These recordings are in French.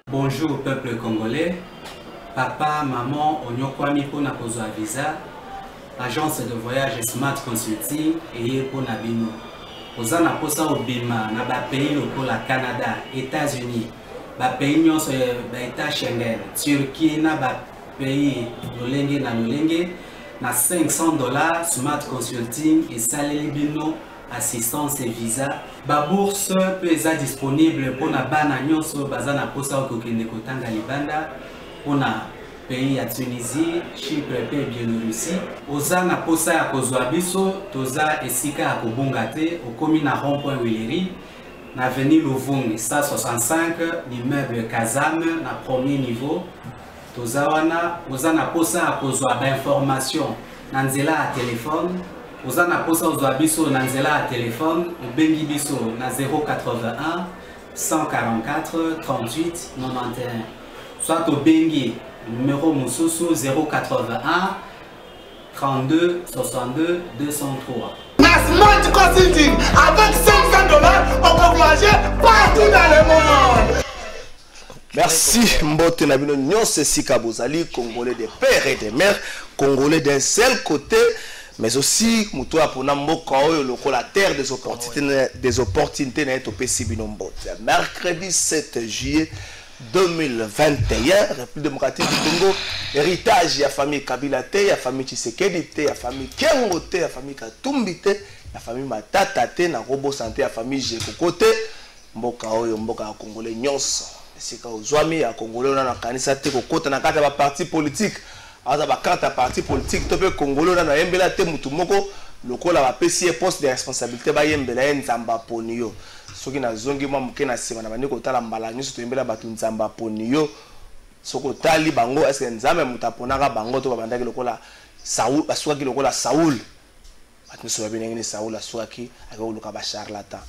Bonjour peuple congolais, papa, maman, onyokwami pona kozwa visa, agence de voyage Smart Consulting et pour Nabino. Ozana posa obima na ba pays lokola Canada, États-Unis, ba pays nyonso ba État Schengen, Turquie na ba pays lolenge na $500 Smart Consulting et saleli bino assistance et visa. Ba bourse peut être disponible pour na bana nyonso bazana posa okokende kotanga libanda pour na pays à Tunisie, Chypre et Biélorussie. Ozana posa ya kozwa biso toza esika ya kobunga te okomi na rond-point Willery na avenue Louvungi 165 l'immeuble Kazam na premier niveau. Toza wana ozana posa ya kozwa ba information na nzela ya téléphone. Ozana posa ozwa biso na nzela ya téléphone obengi biso na 081 144 38 91 soit obengi numéro Moussousou 081 32 62 203. Smart Consulting, avec $500, on peut voyager partout dans le monde. Merci Mbote Nabino Nyonse Sika Bozali, Congolais des pères et des mères, Congolais d'un seul côté, mais aussi Moutoua pour Namboka la terre des opportunités n'est au Pessibino Mbote. Mercredi 7 juillet 2021, République démocratique du Congo, héritage, il y a famille Kabila, il y a famille Tshisekedi, il y a famille Kengo, il y a famille Katumbi, il y a famille Matata, il y a Robo Santé, il y a famille Jekokote, Mboka Oyo, Mboka Congolais Nyonso. C'est quand Zouami a Congolais, on a kanisa te kokota na kata ba parti politique, aza ba kata parti politique, tope Congolais on a yembela te mutu moko, lokola ba pesi poste de responsabilité ba yembela nzamba poniyo. Soki na zongi mwa muke na sima na bandi kotala mbala nyuso to yembela batu nzamba poniyo. Soko tali bango est-ce que nzambe mutaponaka bango to babandaki lokola Saoul, aswaki lokola Saoul. Batu so babinengini Saoul aswaki akoluka ba charlatan.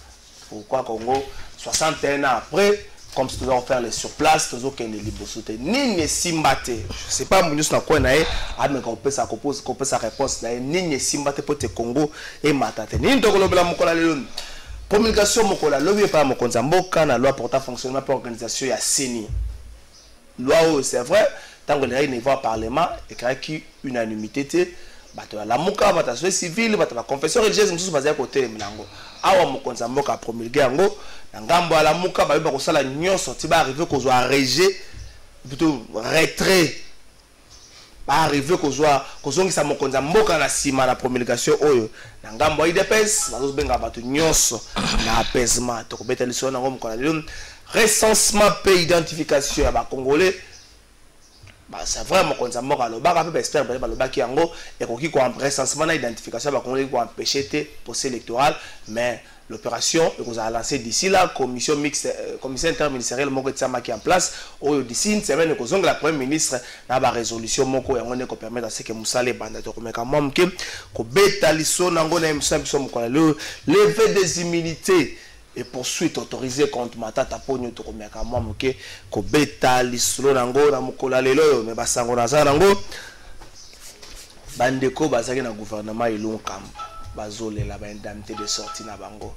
Pourquoi Congo 61 ans après comme si nous allons faire les surplaces, nous allons faire les libosotes. Ni simbate. Je ne sais pas, nous sommes quoi naé. Mais qu'on peut sa réponse naé. Ni simbate pour te Congo et matate. Ni ndokolo bela mokola leon. Promulgation mokola lobby pas mokonza mboka na loi portant fonctionnement pour organisation ya CENI. Loi c'est vrai. Tant que les règles niveau parlement et qu'il unanimité te. Bato la muka bata société civile bata la confession religieuse mususu bazali côté mlango. Awa mokonza mboka promulguer yango. Ngambo ala muka ba ba kosala nyonso ti ba arriver ko zo rejet plutôt retrait ba arriver ko zongisa mokonza mboka na sima na promulgation oyo ngambo IDPS bazo benga bato nyonso na apaisement to ko betali so na ngom ko la recensement pays identification ya ba congolais. Bah, c'est vrai, mon compte mort le bar, j'espère que le bar qui en gros et qui a un recensement d'identification, va empêcher le procès électoral, mais l'opération que vous avez lancée d'ici là, commission mixte, commission interministérielle, mon qui est en place, ou d'ici une semaine, que la première ministre n'a pas résolution, mon co et on est qu'on permet à ce que Moussa les bandes de comme quand même que bêta l'isson en gros n'aime ça, le lever des immunités. Et poursuite autorisée contre Matata Pogno to komeka mwa muke ko beta lisolo nango na mukola lelo me basango na za nango bandeko bazaki na gouvernement ilunkamba bazolela ba indemnité de sortie na bango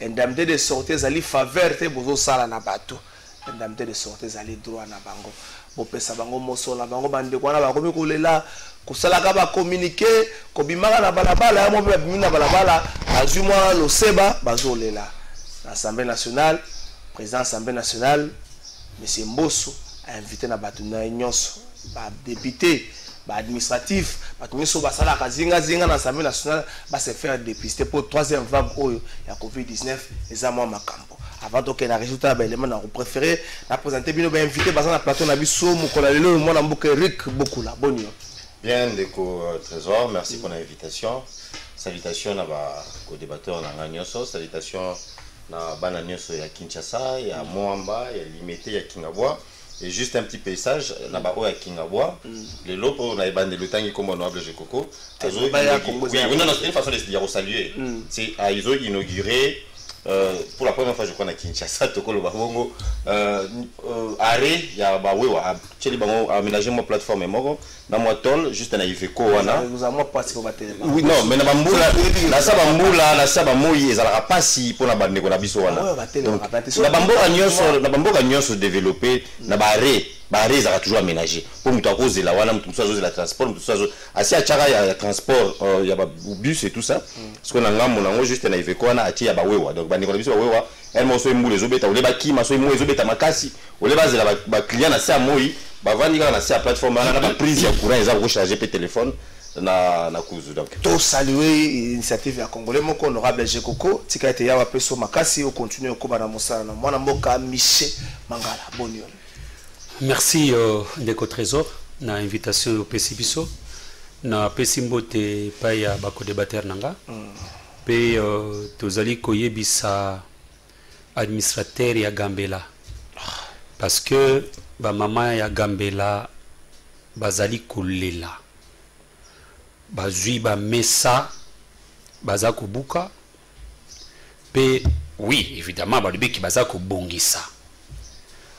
indemnité de sortie zali faveur te bozo sala na bato indemnité de sortie zali droit na bango bo pesa bango mosola bango bandeko na bakomi kolela kosalaka ba communiquer ko bimaka na balabala ya mo be bimina balabala azumwa lo seba bazolela. L'Assemblée nationale, président de l'Assemblée nationale, M. Mbosso, a invité na batuna nyonso, ba député, ba administratif, batuna so basala kazinga zinga na l'Assemblée nationale, ba se faire dépister pour troisième vague oyo ya COVID-19 ezamwa makambo. Avant donc na résultat ba élément na préféré, na présenter bino ba invité basana plateau na biso mukola lelo mo na mboka Eric Bokula. Bonio. Bien Déco Trésor, merci pour l'invitation. Salutation na ba co-débatteur na nyonso, salutation na bana nyonso ya Kinshasa, ya Moamba, ya Limité, ya Kingabwa. Et juste un petit paysage, na ba o ya Kingabwa, les lopo na ebande le tangi comme honorable Jekoko. Oui, non, c'est une façon de dire saluer. C'est ils ont inauguré pour la première fois je crois à Kinshasa tokolo babongo arrêt ya ba wewa tcheli bango aménager mo plateforme moko na mo tol juste na Iveco wana vous avez moi pas ko batele oui non mais na bambula na saba moyi ezalaka pasi pour na bande ko na biso wana na bamboka nyonso développer na ba arrêt ezalaka toujours aménager pour mutu akozela wana mutu akozela la transport mutu azo asi achaka ya transport ya ba bus et tout ça parce que na ngambo nango juste na Iveco wana ati ya ba wewa donc bande ko na biso ba wewa elle mo so mbule ezobeta ole ba kima so mo ezobeta makasi ole bazela ba client na sa moyi ba vandi kana na sa plateforme na ba prise ya courant eza ko charger pe téléphone na kuzu donc to saluer initiative ya congolais moko honorable Jekoko tika ete ya wa peso makasi au continuer ko bana mosala na mwana mboka Michel Mangala Bonion. Merci Ndeko Trésor na invitation au Pesibiso na Pesimbote pa ya bako débatteur nanga pe tozali koyebisa administrateur ya Gambela parce que ba mama ya Gambela bazali kolela bazui ba mesa baza kobuka pe oui évidemment ba libeki baza kobongisa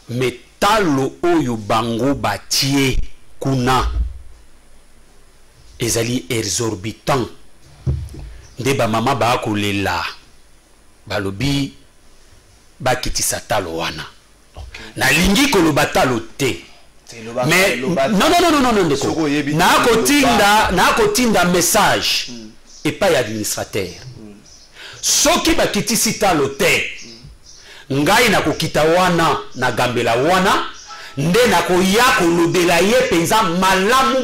mais talo oyo bango batie kuna ezali exorbitant nde ba mama ba kolela balobi bakitisa talo wana na lingi koloba talo te mais non ndeko na kotinda message et pas administrateur soki bakitisi talo te ngai na kokita wana na Gambela wana nde na koya kolobela ye penza malamu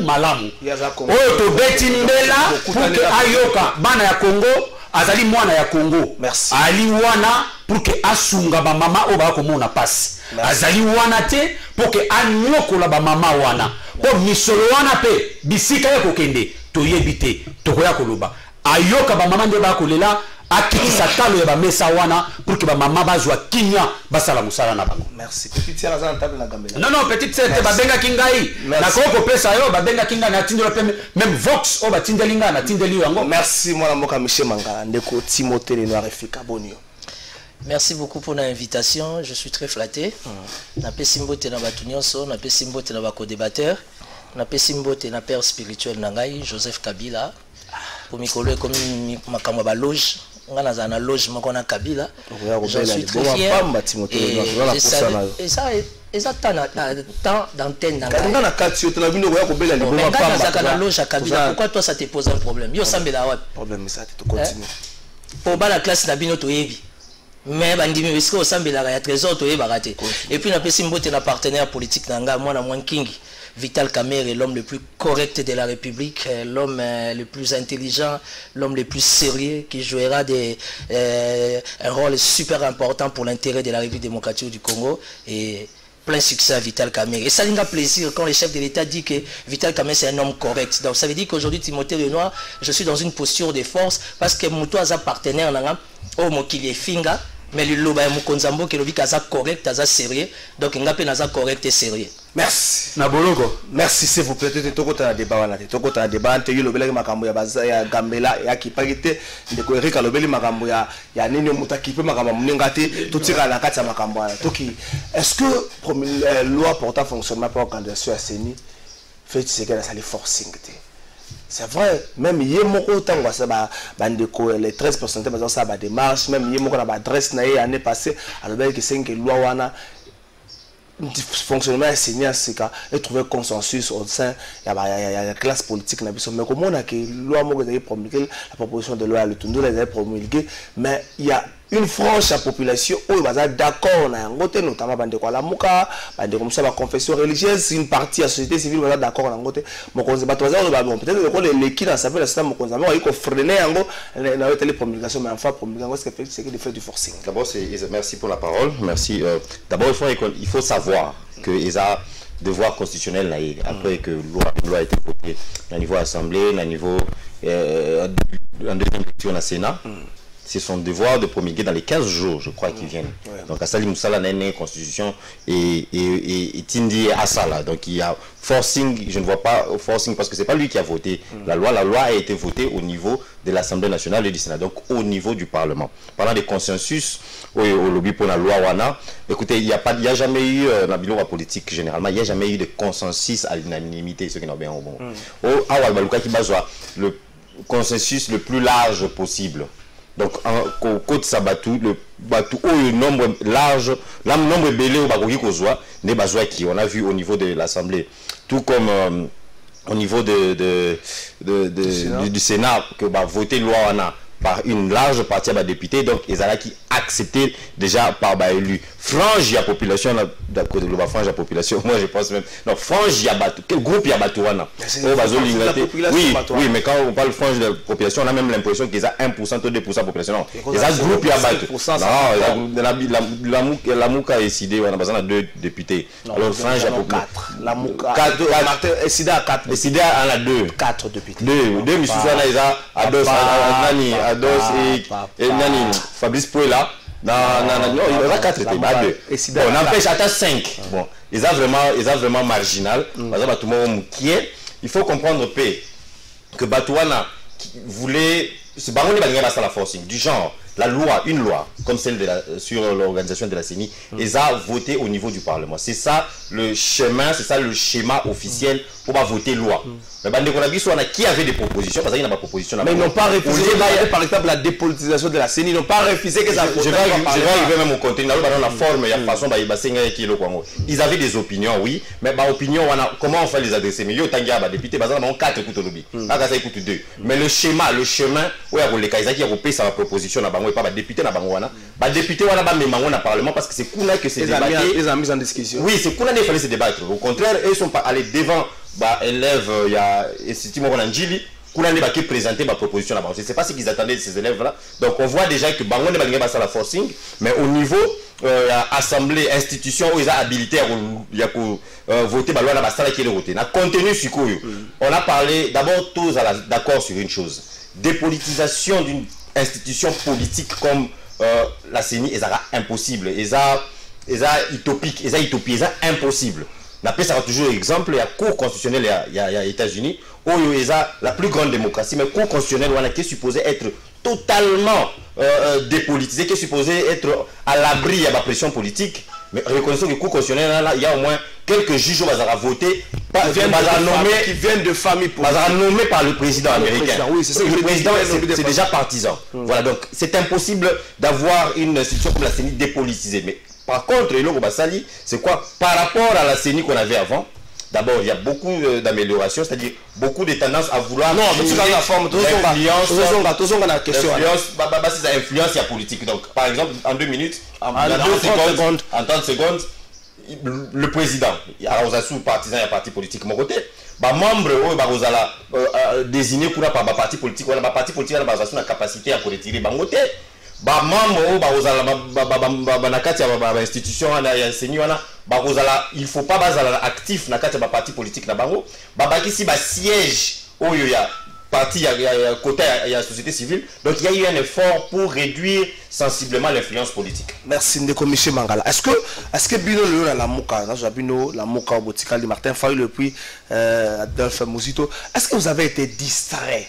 oyo tobeti mbela pour que ayoka bana ya Congo azali mwana ya Congo ali wana pour que asunga ba mama o ba komona passe azali wana te pour que anyokola ba mama wana po misolo wana pe bisika ya kokende toyebite tokoya koloba ayoka ba mama nde ba kolela akitisa talo ya ba mesa wana pour que ba mama bazwa kinya basala musala na bango. Merci. Petite sœur azana table na Gambela. Non petite sœur te babenga kingai na koko pesa yo babenga kinga na tindelo pe même Vox o batindelinga na tindeli yango. Merci mwana mboka Michel Mangala Ndeko Timothée le Noir Efika Bonio. Merci beaucoup pour l'invitation, je suis très flatté. Na pesimbote na batunyonso, na pesimbote na bako débatteur, na pesimbote na père spirituel nangai Joseph Kabila. Pour mikolo comme makamwa ba loge, ngana za na loge moko na Kabila. Je suis très fier. Et ça temps d'antenne nangai. Ngana katio tena bino ko yakobela liboma pamba. Ngana za na loge à Kabila. Pourquoi toi ça te pose un problème? Yo sambela wa. Problème ça tu continues. Pour ba la classe na bino to yebi. Mais bandimi parce que au sambela ya trésor to yeba raté. Et puis na pesimbote na partenaire politique nanga moi na Mwankingi. Vital Kamerhe est l'homme le plus correct de la République, l'homme le plus intelligent, l'homme le plus sérieux qui jouera un rôle super important pour l'intérêt de la République démocratique du Congo. Et plein succès à Vital Kamerhe. Et ça nous a plaisir quand le chef de l'État dit que Vital Kamerhe c'est un homme correct. Donc ça veut dire qu'aujourd'hui Timothée Lenoir, je suis dans une posture de force parce que Moutou a un partenaire, au Mokili Finga, mais le loba est Moukonzambo qui est correct, est sérieux. Donc il est correct et sérieux. Merci. Naboloko. Merci s'il vous plaît. Tokota na débat wana. Tokota na débat ante yilo belaki makambo ya baza ya Gambela ya kipagite ndeko Erika lobeli makambo ya nini mutakipe makambo mninga te totika na kati ya makambo wana. Toki est-ce que loi portant fonctionnement pour candidature à CENI fait ce qu'elle a sali forcing te. C'est vrai, même yemoko tango ça bandeko les 13% bazon ça ba démarche même yemoko na ba adresse na année passée alors que c'est que loi wana fonctionnement enseignant et trouver consensus au sein de la classe politique mais comme on a que loi promulguée la proposition de loi le tondo les promulguée mais il y a une frange de la population où ils sont d'accord notamment bande kwa la muka bande comme ça la confession religieuse une partie de la société civile ils sont d'accord na ngote mokonzi bato bazalo peut-être que les qui dans s'appelle le système mokonzi il faut freiner yango na telle promulgation mais enfin promulgation c'est que des faits du forcing. D'abord merci pour la parole, merci. D'abord il faut savoir que ils ont devoir constitutionnel après que loi a été votée au niveau assemblée au niveau en deuxième lecture au Sénat. c'est son devoir de promulguer dans les 15 jours, je crois, qui viennent. Donc, Assali Moussala n'a une constitution et Tindi Assala. Donc, il y a forcing, je ne vois pas forcing parce que c'est pas lui qui a voté la loi. La loi a été votée au niveau de l'Assemblée nationale et du Sénat, donc au niveau du Parlement. Pendant des consensus au lobby pour la loi Wana, écoutez, il n'y a jamais eu, dans le bureau politique généralement, il n'y a jamais eu de consensus à l'unanimité, ce qui n'a bien au bon. Le consensus le plus large possible. Donc, au côté Sabatou, le nombre large, le nombre belé au Bagogi Kozwa, n'est pas qui on a vu au niveau de l'Assemblée, tout comme au niveau du Sénat, que voter loi par une large partie des députés, donc ils ont qui accepté déjà par élu. Frange, il y a population, d'accord, frange, la population, moi je pense même, non, frange, il y a quel groupe il y a Batouana? Oui, mais quand on parle frange de la population, on a même l'impression qu'ils ont 1% ou 2% de la population. Non, ils ont groupe, il y a Batouana. La Mouka a décidé, on a besoin de 2 députés. Alors, frange, il y a population. 4. La Mouka a décidé à 4. Décidé à 2. 4 députés. 2, monsieur Sana, ils ont Ados et Nani, Fabrice Pouela. Non, il y aura 4 députés. On empêche à 5. Bon, ils ont vraiment marginal. Par exemple, tout le monde qui est, il faut comprendre que Batouana voulait, c'est pas la forcing du genre. Une loi, comme celle sur l'organisation de la CENI, ils ont voté au niveau du Parlement. C'est ça le chemin, c'est ça le schéma officiel pour voter loi. Mais qui avait des propositions, parce qu'il y a des propositions. Mais ils n'ont pas refusé, par exemple, la dépolitisation de la CENI, ils n'ont pas refusé que ça. Je vais arriver même au contenu, dans la forme, il y a façon, ils avaient des opinions, oui, mais comment on fait les adresser? Mais il y a des députés, par exemple, 4 écoutes au lobby, là, ça écoute 2. Mais le chemin, où il y a les Kaisaki qui a repris sa proposition, et pas député na bangwana ba député wana ba memango na parlement parce que c'est kuna que c'est débattu, ils ont mis en discussion. Oui, c'est kuna il fallait se débattre. Au contraire, ils sont pas allés devant élèves, il y a institut Mokona Njili kuna ne ba qui présenter ma proposition là-bas. Je sais pas ce qu'ils attendaient de ces élèves là. Donc on voit déjà que bango ne ba ngeba ça la forcing, mais au niveau assemblée institution où ils ont habilité à voter ba loi na ba sala qui est voté. Na contenu sikoyo. On a parlé d'abord tous d'accord sur une chose. Dépolitisation d'une institution politique comme la CENI, c'est impossible, c'est utopique, c'est impossible. On ça toujours exemple, il y a cour constitutionnelle, il y a États-Unis, où il y a la plus grande démocratie, mais cour constitutionnelle qui est supposée être totalement dépolitisée, qui est supposée être à l'abri de la pression politique. Mais reconnaissons que le cours constitutionnel, il y a au moins quelques juges qui vont voter, qui viennent de familles nommés par le président américain. Oui, le président, c'est déjà partisan. Voilà, donc c'est impossible d'avoir une institution comme la CENI dépolitisée. Mais par contre, c'est quoi? Par rapport à la CENI qu'on avait avant, d'abord, il y a beaucoup d'améliorations, c'est-à-dire beaucoup de tendances à vouloir. Non, mais c'est la forme, l'influence, il y a politique. Donc, par exemple, en 2 minutes, en 30 secondes, le président, il y a sous partisan, il y a parti politique, mon côté, membre, désigné par parti politique, parti politique, il a la capacité à retirer, mon côté. Institution il faut pas actif na kati ya parti politique na bango babaki siège parti côté la société civile, donc il y a eu un effort pour réduire sensiblement l'influence politique. Merci Ndeko Michel Mangala. Est-ce que Bino le la Mouka, la Mouka au Botikali, Martin Fayou le puis Adolphe Mouzito, est-ce que vous avez été distrait?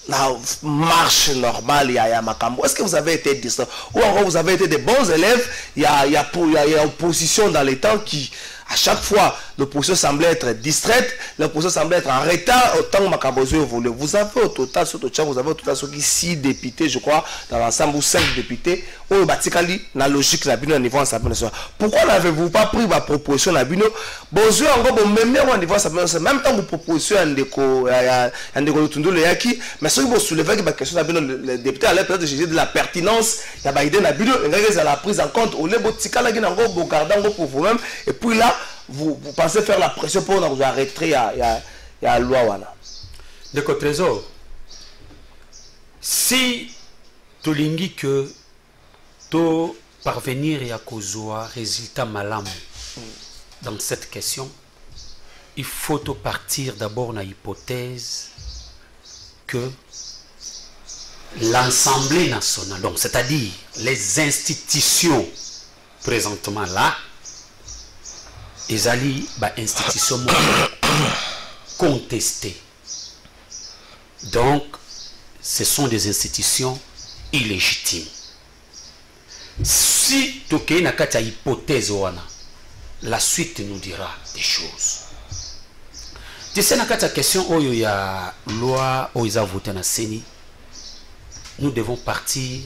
La marche normale, il y a Makambo. Est-ce que vous avez été distrait? Ou encore vous avez été des bons élèves? Il y a opposition dans les temps qui, à chaque fois, l'opposition semblait être distraite, l'opposition semblait être en retard, autant que Makambo évolue. Vous avez au total, sur vous avez au total 6 députés, je crois, dans l'ensemble, ou 5 députés. Au Batikali, la logique, la bino, niveau Assemblée nationale. Pourquoi n'avez-vous pas pris ma proposition la bino? Bonjour, encore, même au niveau Assemblée nationale, même temps, vous proposition un déco, le yaki, mais si vous soulevez la question, les députés allaient peut-être juger de la pertinence, il y a idée la bino, et la prise en compte, au niveau Batikala, il y a encore, vous gardez pour vous-même, et puis là, vous pensez faire la pression pour nous arrêter à la loi. De quoi trésor? Si tu lingi que tu parvenir à causer résultat malam dans cette question, il faut partir d'abord dans l'hypothèse que l'Assemblée nationale, donc c'est-à-dire les institutions présentement là, ils allaient institutions contestées. Donc, ce sont des institutions illégitimes. Si tu as une hypothèse, la suite nous dira des choses. Tu sais, dans la question où il y a loi où ils ont voté dans CENI, nous devons partir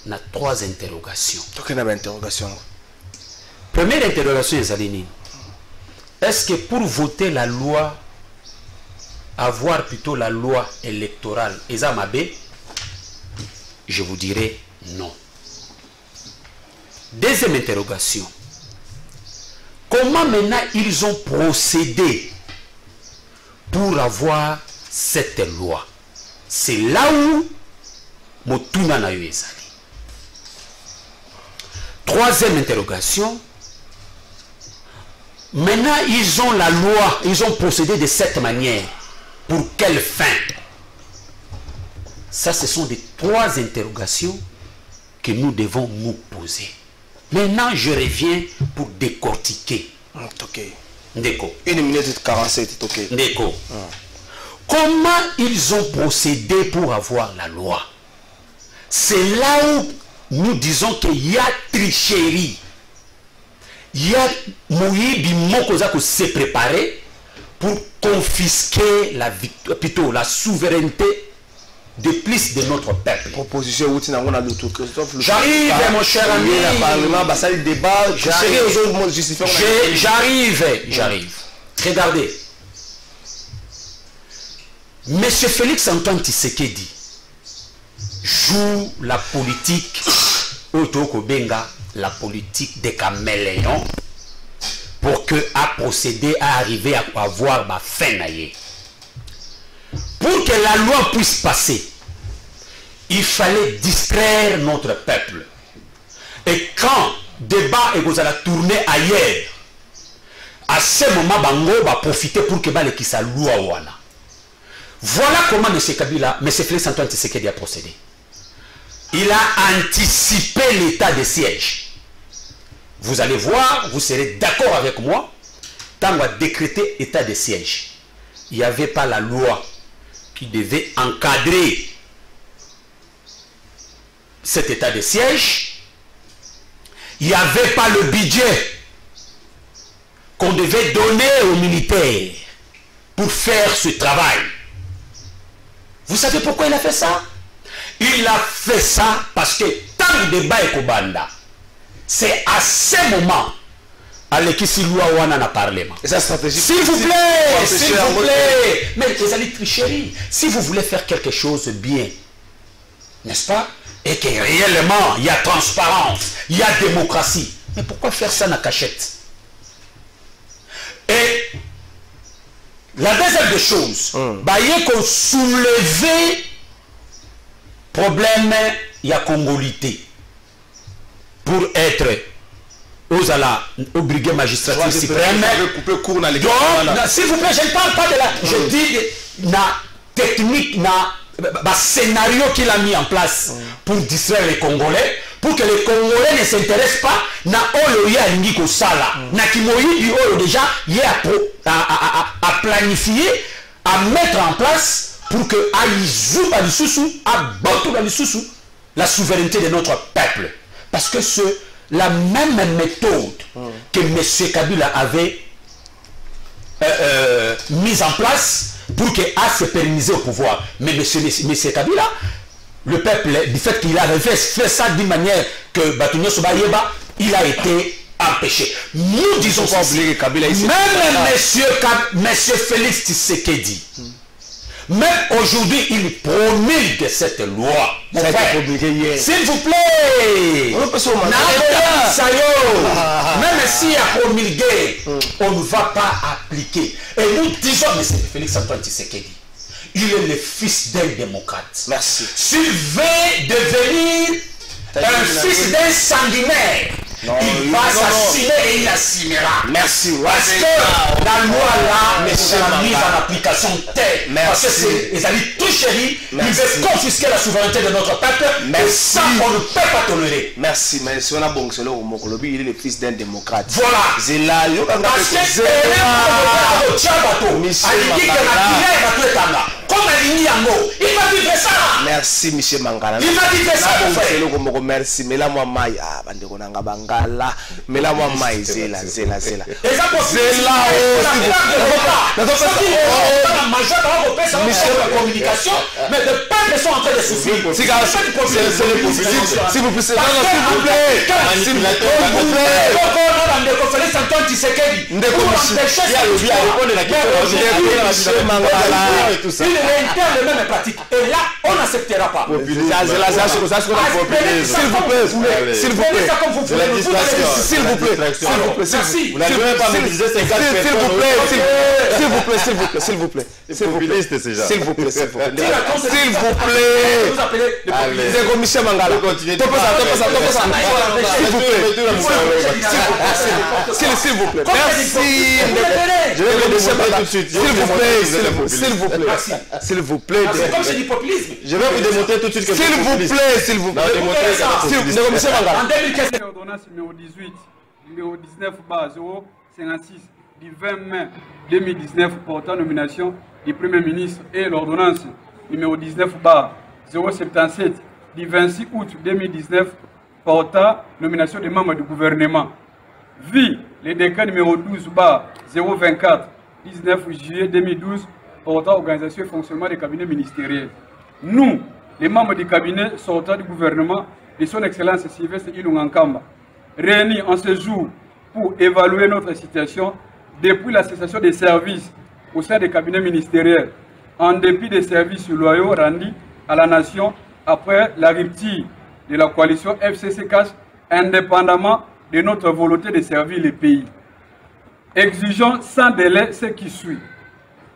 dans 3 interrogations. Première interrogation, est-ce que pour voter la loi, avoir plutôt la loi électorale, je vous dirai non. Deuxième interrogation, comment maintenant ils ont procédé pour avoir cette loi? C'est là où Motuna na yo ezali. Troisième interrogation, maintenant ils ont la loi, ils ont procédé de cette manière. Pour quelle fin? Ça, ce sont des 3 interrogations que nous devons nous poser. Maintenant, je reviens pour décortiquer. Ndeko. 1 minute 47, ok. Ndeko. Comment ils ont procédé pour avoir la loi? C'est là où nous disons qu'il y a tricherie. Il y a Moïbi Mokoza qui s'est préparé pour confisquer plutôt la souveraineté de plus de notre peuple. Proposition j'arrive, mon cher ami. J'arrive. Regardez. Monsieur Félix Antoine Tshisekedi joue la politique Otokobenga, la politique des caméléons, pour que à procéder à arriver à avoir ma fin naïe. Pour que la loi puisse passer, il fallait distraire notre peuple. Et quand débat et vous allez tourner ailleurs, à ce moment Bango va profiter pour que les qui sa loi wana. Voilà comment M. Kabila, M. Félix Antoine Tshisekedi a procédé. Il a anticipé l'état de siège. Vous allez voir, vous serez d'accord avec moi, tant qu'on a décrété état de siège, il n'y avait pas la loi qui devait encadrer cet état de siège. Il n'y avait pas le budget qu'on devait donner aux militaires pour faire ce travail. Vous savez pourquoi il a fait ça? Il a fait ça parce que tant le débat est Kobanda, c'est à ce moment Alekisi Louawana n'a parlé. S'il vous plaît, mais les alliés tricherie. Si vous voulez faire quelque chose bien, n'est-ce pas? Et que réellement il y a transparence, il y a démocratie, mais pourquoi faire ça dans la cachette? Et la deuxième des choses, il y a qu'on soulever problème, il y a congolité pour être au brigade magistrature suprême. S'il vous plaît, je ne parle pas de la... Je dis la technique, le scénario qu'il a mis en place pour distraire les Congolais, pour que les Congolais ne s'intéressent pas na Oloye Alingi Kosala, na Kimoyi Olo déjà, il y a à planifier, à mettre en place pour que la souveraineté de notre peuple. Parce que c'est la même méthode que M. Kabila avait mise en place pour qu'il se pérenniser au pouvoir. Mais M. Kabila, le peuple, du fait qu'il avait fait ça d'une manière que Batunyo Sobayeba, il a été empêché. Nous disons ceci. Même M. Félix Tshisekedi, même aujourd'hui, il promulgue cette loi. S'il vous plaît, même s'il a promulgué, on ne va pas appliquer. Et nous disons, M. Félix Antoine Tshisekedi, il est le fils d'un démocrate. Merci. S'il veut devenir un fils d'un sanguinaire, Il va s'assumer et il assumera. Merci. Parce que la loi là, c'est la mise en application telle. Parce que c'est tout chéri, il veut confisquer la souveraineté de notre peuple. Et ça, on ne peut pas tolérer. Merci, mais si on a bon, c'est là où Mokolobi, il est le fils d'un démocrate. Voilà. C'est là, il y a parce que c'est merci, Michel Mangala. Il va dire ça. Merci, mais là, moi, Maï, ah, Bandekonanga Bangala, mais là, moi, Maï, Zéla. C'est là, la communication, mais les peuples sont en train de souffrir. S'il vous plaît, s'il vous le même pratique. Et là, on n'acceptera pas. S'il vous plaît. S'il vous plaît. C'est comme c'est du populisme. Je vais vous démontrer tout de suite que s'il vous plaît. En 2015, l'ordonnance numéro 18, numéro 19, 056, du 20 mai 2019 portant nomination du Premier ministre et l'ordonnance numéro 19, 077, du 26 août 2019 portant nomination des membres du gouvernement. Vu le décret numéro 12, 024, 19 juillet 2012 portant organisation et fonctionnement des cabinets ministériels. Nous, les membres du cabinet sortant du gouvernement de son Excellence Sylvestre Ilunga Nkamba, réunis en ce jour pour évaluer notre situation depuis la cessation des services au sein des cabinets ministériels, en dépit des services loyaux rendus à la nation après la rupture de la coalition FCC-CAS, indépendamment de notre volonté de servir les pays. Exigeons sans délai ce qui suit.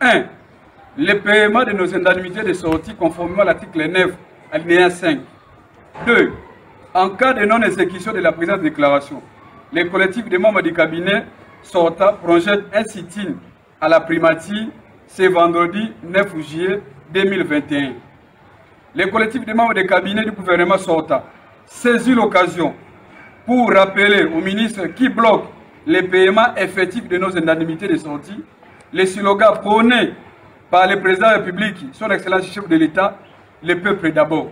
1. Le paiement de nos indemnités de sortie conformément à l'article 9, alinéa 5. 2. En cas de non-exécution de la présente déclaration, les collectifs des membres du cabinet sortant projettent un sit-in à la primature ce vendredi 9 juillet 2021. Les collectifs des membres du cabinet du gouvernement sortant saisissent l'occasion pour rappeler au ministre qui bloque les paiements effectifs de nos indemnités de sortie, les slogans prônés par le président de la République, son Excellence chef de l'État, le peuple d'abord.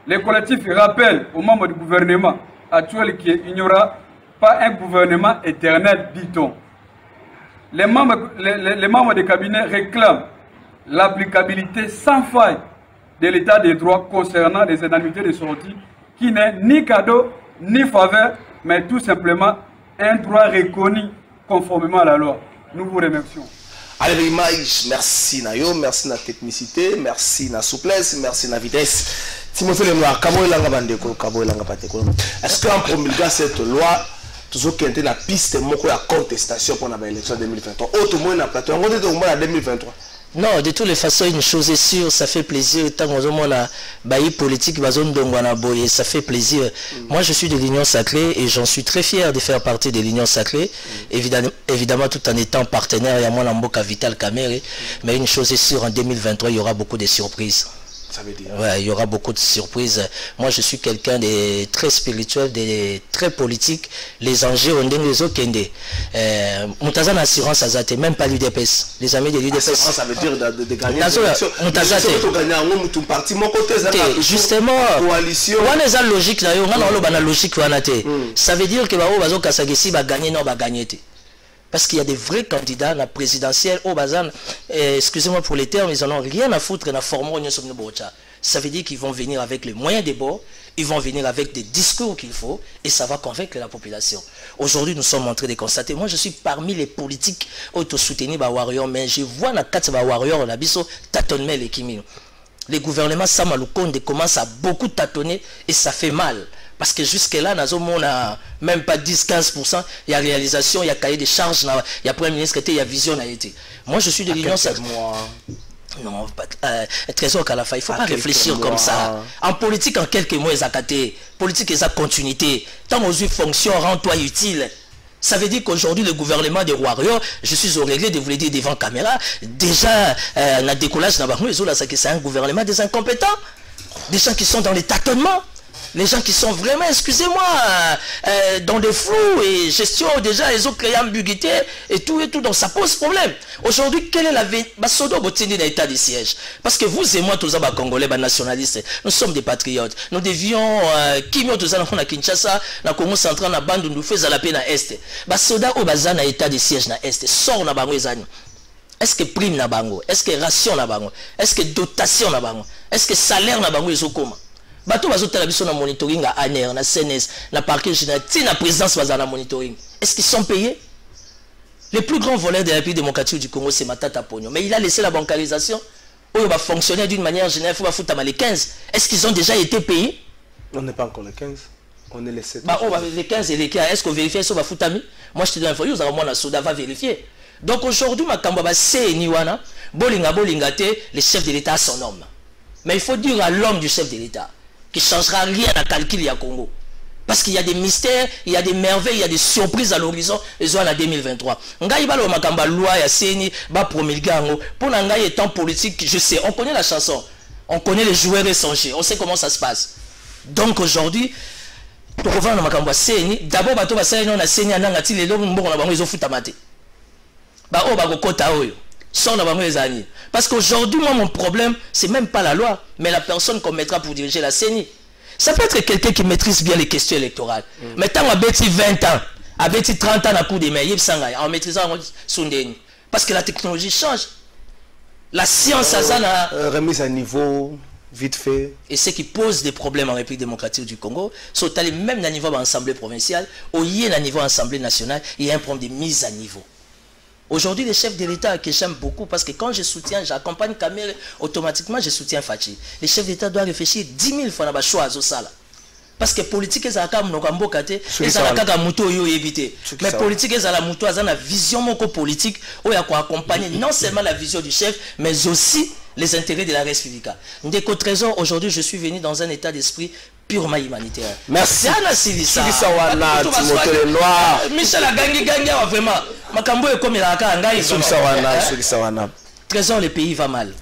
Les collectifs rappellent aux membres du gouvernement actuel qu'il n'y aura pas un gouvernement éternel, dit-on. Les membres du cabinet réclament l'applicabilité sans faille de l'état des droits concernant les indemnités de sortie, qui n'est ni cadeau ni faveur, mais tout simplement un droit reconnu conformément à la loi. Nous vous remercions. Allez, merci Nayo, merci na technicité, merci na souplesse, merci na vitesse. Timothée Lemoir, est-ce qu'en promulguant cette loi, toujours qu'il y a la piste de la contestation pour l'élection 2023, autre moins na plateau, on va dire en 2023? Non, de toutes les façons, une chose est sûre, ça fait plaisir. Tant qu'on a bailli politique, ça fait plaisir. Moi, je suis de l'Union Sacrée et j'en suis très fier de faire partie de l'Union Sacrée. Évidemment, tout en étant partenaire, il y a moi Mboka Vital Kamerhe. Mais une chose est sûre, en 2023, il y aura beaucoup de surprises. Ça veut dire? Ouais, il y aura beaucoup de surprises. Moi, je suis quelqu'un de très spirituel, de très politique. Les enjeux, on donne les autres. Moutazan assurance à Zate, même pas l'UDPS. Les amis de l'UDPS. Ça veut dire de gagner. Justement, coalition. on a logique là, on a logique. Ça veut dire que Bazo Kasagesi va gagner, non, va gagner. Parce qu'il y a des vrais candidats à la présidentielle au Bazan, excusez-moi pour les termes, ils n'en ont rien à foutre dans la forme. Ça veut dire qu'ils vont venir avec les moyens des bords, ils vont venir avec des discours qu'il faut, et ça va convaincre la population. Aujourd'hui, nous sommes en train de constater, moi je suis parmi les politiques auto-soutenus par Warrior, mais je vois dans 4 Warrior, la biso tâtonne les Kimi. Les gouvernements Samaloukonde commencent à beaucoup tâtonner et ça fait mal. Parce que jusque-là, on n'a même pas 10-15%. Il y a réalisation, il y a cahier des charges, il y a Premier ministre, il y a vision. Moi, je suis de l'Union Sacrée. Non, Trésor Kalafa, il ne faut pas réfléchir comme ça. En politique, en quelques mois, politique et sa continuité. Tant aux fonctions, rends-toi utile. Ça veut dire qu'aujourd'hui, le gouvernement des Warriors, je suis au regret de vous le dire devant caméra, déjà, la décollage, c'est un gouvernement des incompétents, des gens qui sont dans les tâtonnements. Les gens qui sont vraiment, excusez-moi, dans des flous et gestion, déjà, ils ont créé ambiguïté et tout, donc ça pose problème. Aujourd'hui, quelle est la vie? Sodo Botini dans l'état de siège. Parce que vous et moi, tous les Congolais, les nationalistes, nous sommes des patriotes. Nous devions, qui nous tous à Kinshasa, dans le Congo central, dans la bande, nous faisons la paix dans l'Est. Soda au bazan dans l'état de siège dans l'Est, sort dans Bango les années. Est-ce que prime na Bango? Est-ce que ration na Bango? Est-ce que dotation na Bango? Est-ce que salaire na Bango les okoma? Bato bazotala biso na monitoring à ANR, na CNS, na parquet général, na présidence baza na monitoring. Est-ce qu'ils sont payés? Les plus grands voleurs de la République démocratique du Congo, c'est Matata Pogno. Mais il a laissé la bancarisation. Il va fonctionner d'une manière générale, il faut foutre les 15. Est-ce qu'ils ont déjà été payés? On n'est pas encore les 15. On est les 7. Les 15 et les 15, est-ce qu'on vérifie ça va foutre? Moi je te donne l'info, moi Soda va vérifier. Donc aujourd'hui, ma kamba c'est Niwana, bolinga te, le chef de l'État a son homme. Mais il faut dire à l'homme du chef de l'État qui ne changera rien à calculer à Congo. Parce qu'il y a des mystères, il y a des merveilles, il y a des surprises à l'horizon, ils ont en 2023. Ngai balo makamba loi ya seni ba promulgango. Pour Ngai étant politique, je sais, on connaît la chanson, on connaît les joueurs échangés, on sait comment ça se passe. Donc aujourd'hui, pour revenir à makamba seni, d'abord bato ba seni na seni ananga ti lelo mbongo na bango ils ont futamate. Ba o ba kokota oyo. Sans les années. Parce qu'aujourd'hui, moi, mon problème, c'est même pas la loi, mais la personne qu'on mettra pour diriger la CENI. Ça peut être quelqu'un qui maîtrise bien les questions électorales. Mais tant à Betty 20 ans, à Betty 30 ans, à coup des mains, en maîtrisant Sundeni. Parce que la technologie change. La science, ça remise à niveau, vite fait. Et ce qui pose des problèmes en République démocratique du Congo, c'est allé même à niveau de l'Assemblée provinciale, au niveau de l'Assemblée nationale, il y a un problème de mise à niveau. Aujourd'hui, les chefs de l'État que j'aime beaucoup, parce que quand je soutiens, j'accompagne Kamere, automatiquement je soutiens Fachi. Les chefs d'État doivent réfléchir 10 000 fois dans le choix à Zosala. Parce que politique, ils ont évité. Mais politique, ils ont la vision politique, où il y a accompagner non seulement la vision du chef, mais aussi les intérêts de la République. Ndeko Trésor, aujourd'hui, je suis venu dans un état d'esprit purement humanitaire. Merci. Michel Gangi, vraiment. Trésor, le pays va mal.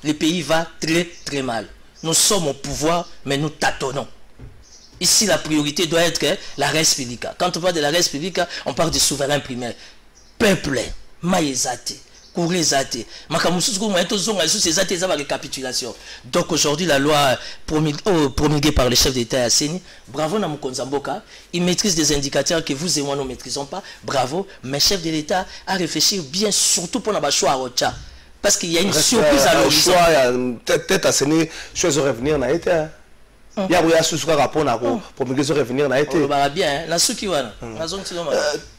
Le pays va très très mal. Nous sommes au pouvoir, mais nous tâtonnons. Ici, la priorité doit être la res publica. Quand on parle de la res publica, on parle du souverain primaire. Peuple, maïzate, kourizate, récapitulation. Donc aujourd'hui, la loi promulguée par le chef d'État Yasseni, bravo Namukonza Mboka, il maîtrise des indicateurs que vous et moi ne maîtrisons pas. Bravo, mais chef de l'État a réfléchi bien, surtout pour la choix à Rocha. Parce qu'il y a une surprise à l'horizon. Peut-être à Yasseni, chose de revenir n'a été. Il y a un souci rapport pour me revenir n'a été. On va bien, la souki wana.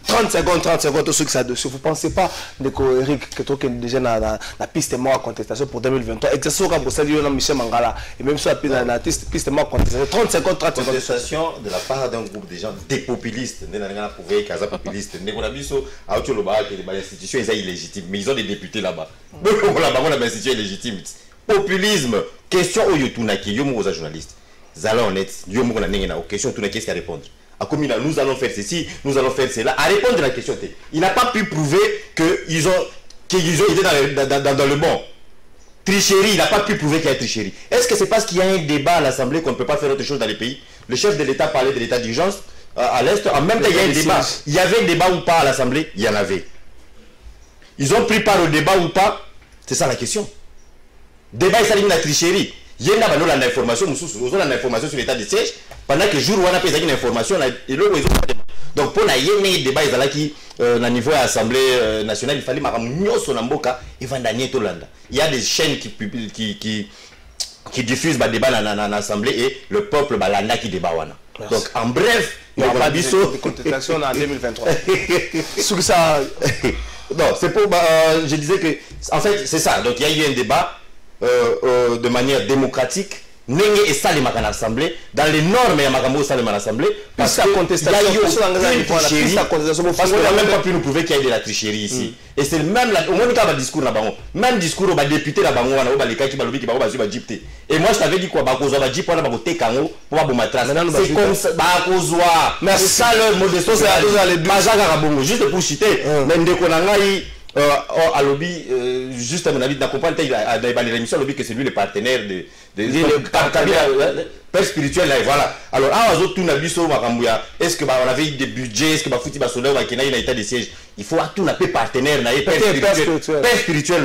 30 secondes, tout ce que ça dessus. Vous ne pensez pas que Eric, que tu es déjà dans la piste mort contestation pour 2023, exactement comme vous savez, Michel Mangala, et même sur la piste mort contestation, 30 secondes. Contestation de la part d'un groupe de gens des populistes, des populistes, les institutions sont illégitimes, mais ils ont des députés là-bas. Là-bas, on a des institutions illégitimes. Populisme, question au Yotunaki, aux journalistes. Zala honnête, question tout qu'est-ce qu'à répondre. Nous allons faire ceci, nous allons faire cela. À répondre à la question, il n'a pas pu prouver qu'ils ont été dans le bon. Tricherie, il n'a pas pu prouver qu'il y a tricherie. Est-ce que c'est parce qu'il y a un débat à l'Assemblée qu'on ne peut pas faire autre chose dans les pays? Le chef de l'État parlait de l'état d'urgence à l'Est. En même temps, il y a un débat. Il y avait un débat ou pas à l'Assemblée? Il y en avait. Ils ont pris part au débat ou pas? C'est ça la question. Débat, il s'aligne la tricherie. Il y a une information sur l'état de siège pendant que jour où on a fait une information donc pour la débat il niveau de l'Assemblée nationale il fallait il y a des chaînes qui diffusent le débat dans l'Assemblée et le peuple qui débat. Donc en bref il n'y a pas de contestation en 2023. Non, c'est pour je disais que en fait c'est ça. Donc il y a eu un débat de manière démocratique, Nenge et ça les macan assemblée dans les normes et makambo ça les macan assemblée parce que contestation parce qu'on n'a même pas pu nous prouver qu'il y a de la tricherie ici et c'est même au moins quand discours là bango même discours au député là bango wana au baleka qui balobi qui bango bazu ba jipte et moi je t'avais dit quoi ba kozwa ba jip wana ba kote kango pour ba bomatra c'est comme ça ba kozwa merci ça le mot de sauce à les bazaka rabongo juste pour citer mais ndeko na ngai à lobby juste à mon avis d'accompagner l'émission lobby que c'est lui le partenaire de père spirituel là voilà alors à tout na biso makambuya est-ce que on avait des budgets est-ce que ba futi ba soldat ba kena ina état de siège il faut tout na partenaire na père spirituel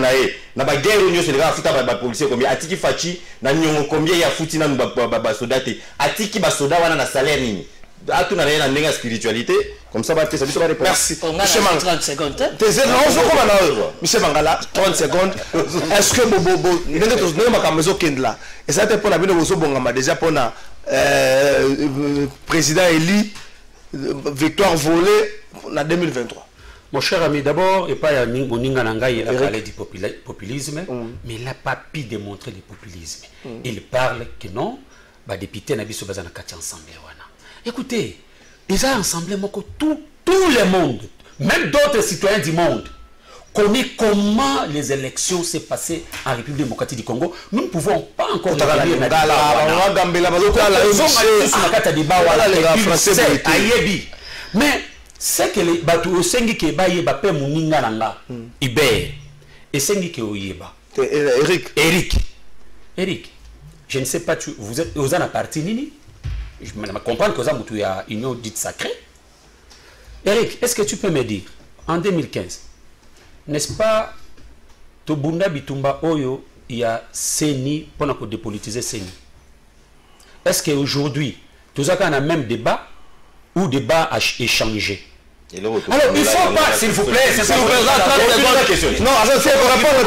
na ba guerre union c'est le gars futa ba policier combien atiki fachi na nyongo combien ya futi na ba soldat atiki ba soldat wana na salaire nini tout na na ndenga spiritualité comme ça va te ça va répondre merci monsieur Mangala 30 secondes monsieur Mangala 30 secondes est-ce que bobo ndenge to ndenge makamezo kendla et ça te pour la bino bozo bongama déjà pour na président élu victoire volée en 2023. Mon cher ami, d'abord, et pas Moninga Nangaï, il a parlé du populisme, mais il n'a pas pu démontrer le populisme. Il parle que non, les députés n'ont pas besoin ensemble. Écoutez, ils ont ensemble tout le monde, même d'autres citoyens du monde, connaissent comment les élections s'est passées en République démocratique du Congo. Nous ne pouvons pas encore mais c'est que les bateaux sengi ke ba yeba pe muninga nanga iber et sengi ke oyeba Eric je ne sais pas vous êtes aux ana parti nini je me comprends que ça mutu ya union dite sacrée. Eric, est-ce que tu peux me dire en 2015 n'est-ce pas Tobunda Bitumba Oyo il y a Seni pour qu'on dépolitiser Seni? Est-ce qu'aujourd'hui tout ça qu'on a même débat ou débat à échanger? Alors il ne faut pas, s'il vous plaît, c'est ça. Non, il faut répondre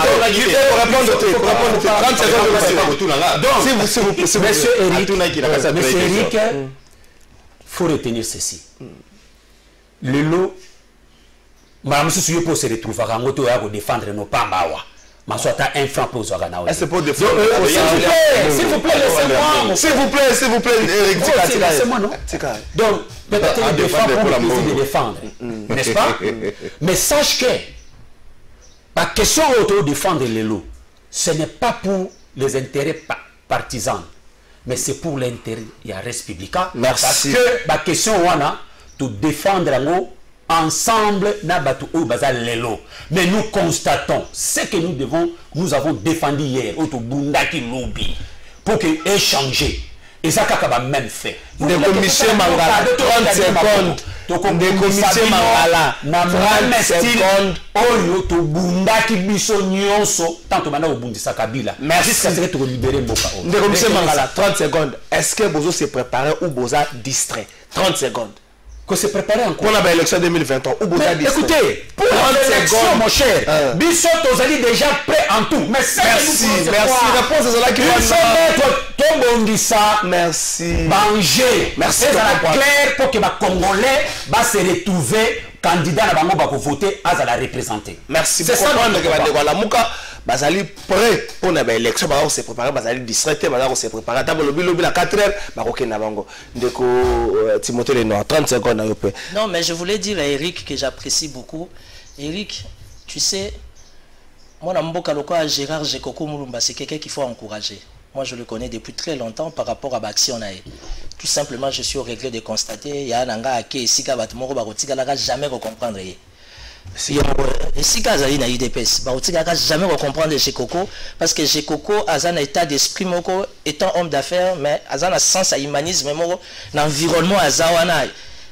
30 secondes. Donc, s'il vous plaît, monsieur Eric, il faut retenir ceci. Le lot, madame, si vous se retrouver à défendre nos pambawa. Un franc pour Zorana. C'est pour défendre. S'il vous plaît, laissez-moi. S'il vous plaît, Eric, laissez-moi, non? Donc, peut-être défendre pour la plaisir de défendre. N'est-ce pas? Mais sache que la question de défendre les lots, ce n'est pas pour les intérêts partisans, mais c'est pour l'intérêt de la République. Parce que la question de défendre les lots, ensemble, mais nous constatons ce que nous avons défendu hier, pour que échanger. Et ça, a même fait. De commission Mangala, 30 secondes. De commission Mangala, 30 secondes. Oyo to bundaki biso nyonso tanto bana obundisa Kabila. Merci. Jusqu'à ce que tu libérer Mboka. De commission Mangala, 30 secondes. Est-ce que Bozo s'est préparé ou Boza distrait? 30 secondes. Que se préparer encore. Pour l'élection 2023. Écoutez, pour l'élection, mon cher, Bissot, vous allez déjà prêt en tout. Mais merci. Réponse à la qui merci. Manger. Merci. C'est clair pour que les Congolais se retrouver candidat à voter à la représenter. Merci. C'est ça que la Mouka bazali prêt pour l'élection, on s'est préparé, bazali distrait, on s'est préparé. Lobby la 4h, bakokena bango. Ndeko Timothée Lenoir 30 secondes. Non, mais je voulais dire à Eric que j'apprécie beaucoup. Eric, tu sais, moi Namboka Loka Gérard Gekoko Mulumba, c'est quelqu'un qu'il faut encourager. Moi je le connais depuis très longtemps par rapport à Baction. Tout simplement, je suis au regret de constater il y a un gars qui est jamais comprendre. Si Kazali na UDPS, jamais comprendre Gekoko parce que Gekoko a un état d'esprit étant homme d'affaires, mais a un sens à humanisme, l'environnement à Zawana.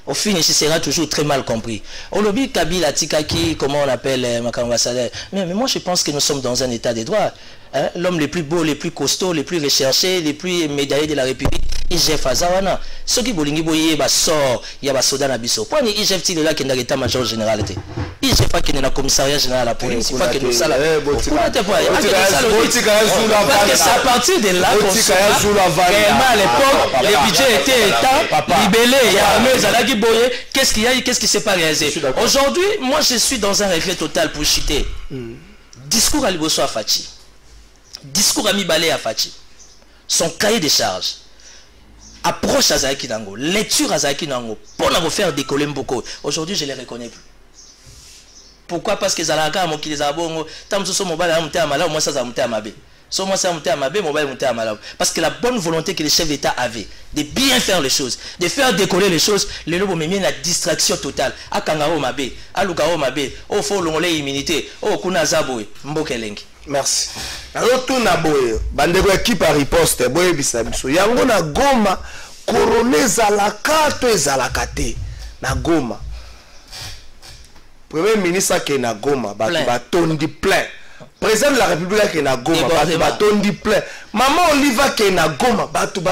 Au finish, il sera toujours très mal compris. Olobi Kabila Tikaki, comment on appelle Makambassadeur. Mais moi je pense que nous sommes dans un état de droit. Hein? L'homme le plus beau, le plus costaud, le plus recherché, le plus médaillé de la République, IGF Azawana. Ce qui bolingi boye sort, il y a Soda Nabiso. Pourquoi ni IGF qui est là qui est dans l'état-major général? IGF qui est dans le commissariat général de la police. Il faut que nous ça là. Parce que c'est à partir de là qu'on sait réellement à l'époque, le budget était état, libellé, il y a armée, Zalagi Boye, qu'est-ce qu'il y a, qu'est-ce qui s'est pas réalisé? Aujourd'hui, moi je suis dans un regret total pour chuter. Discours à Liboso à Fachi. Discours à Mibale à Fachi. son cahier de charges, approche à Zaki Nango, lecture à Zaki Nango, pour la faire décoller Mboko. Aujourd'hui, je ne les reconnais plus. Pourquoi? Parce que Zalaka a moqué les abongos, tant que ce mobile a monté à Malaw, moi ça a monté à Mabé. So moi ça a monté à Mabé, mobile monté à Malaw. Parce que la bonne volonté que les chefs d'État avaient de bien faire les choses, de faire décoller les choses, les lobos me mis la distraction totale. A Kangaro Mabé, a Lugao Mabé, au fond l'ongolais immunité, au Kuna Zaboui, Mbokelengi. Merci. Alors tout na boye, bandeko équipe à riposte, boye bisabiso. Yango na Goma, coroné Zalaka to Zalakate na Goma. Premier ministre qui est na Goma, batondi plein. Président de la République qui est na Goma, batondi plein. Maman Oliva qui est na Goma, batondi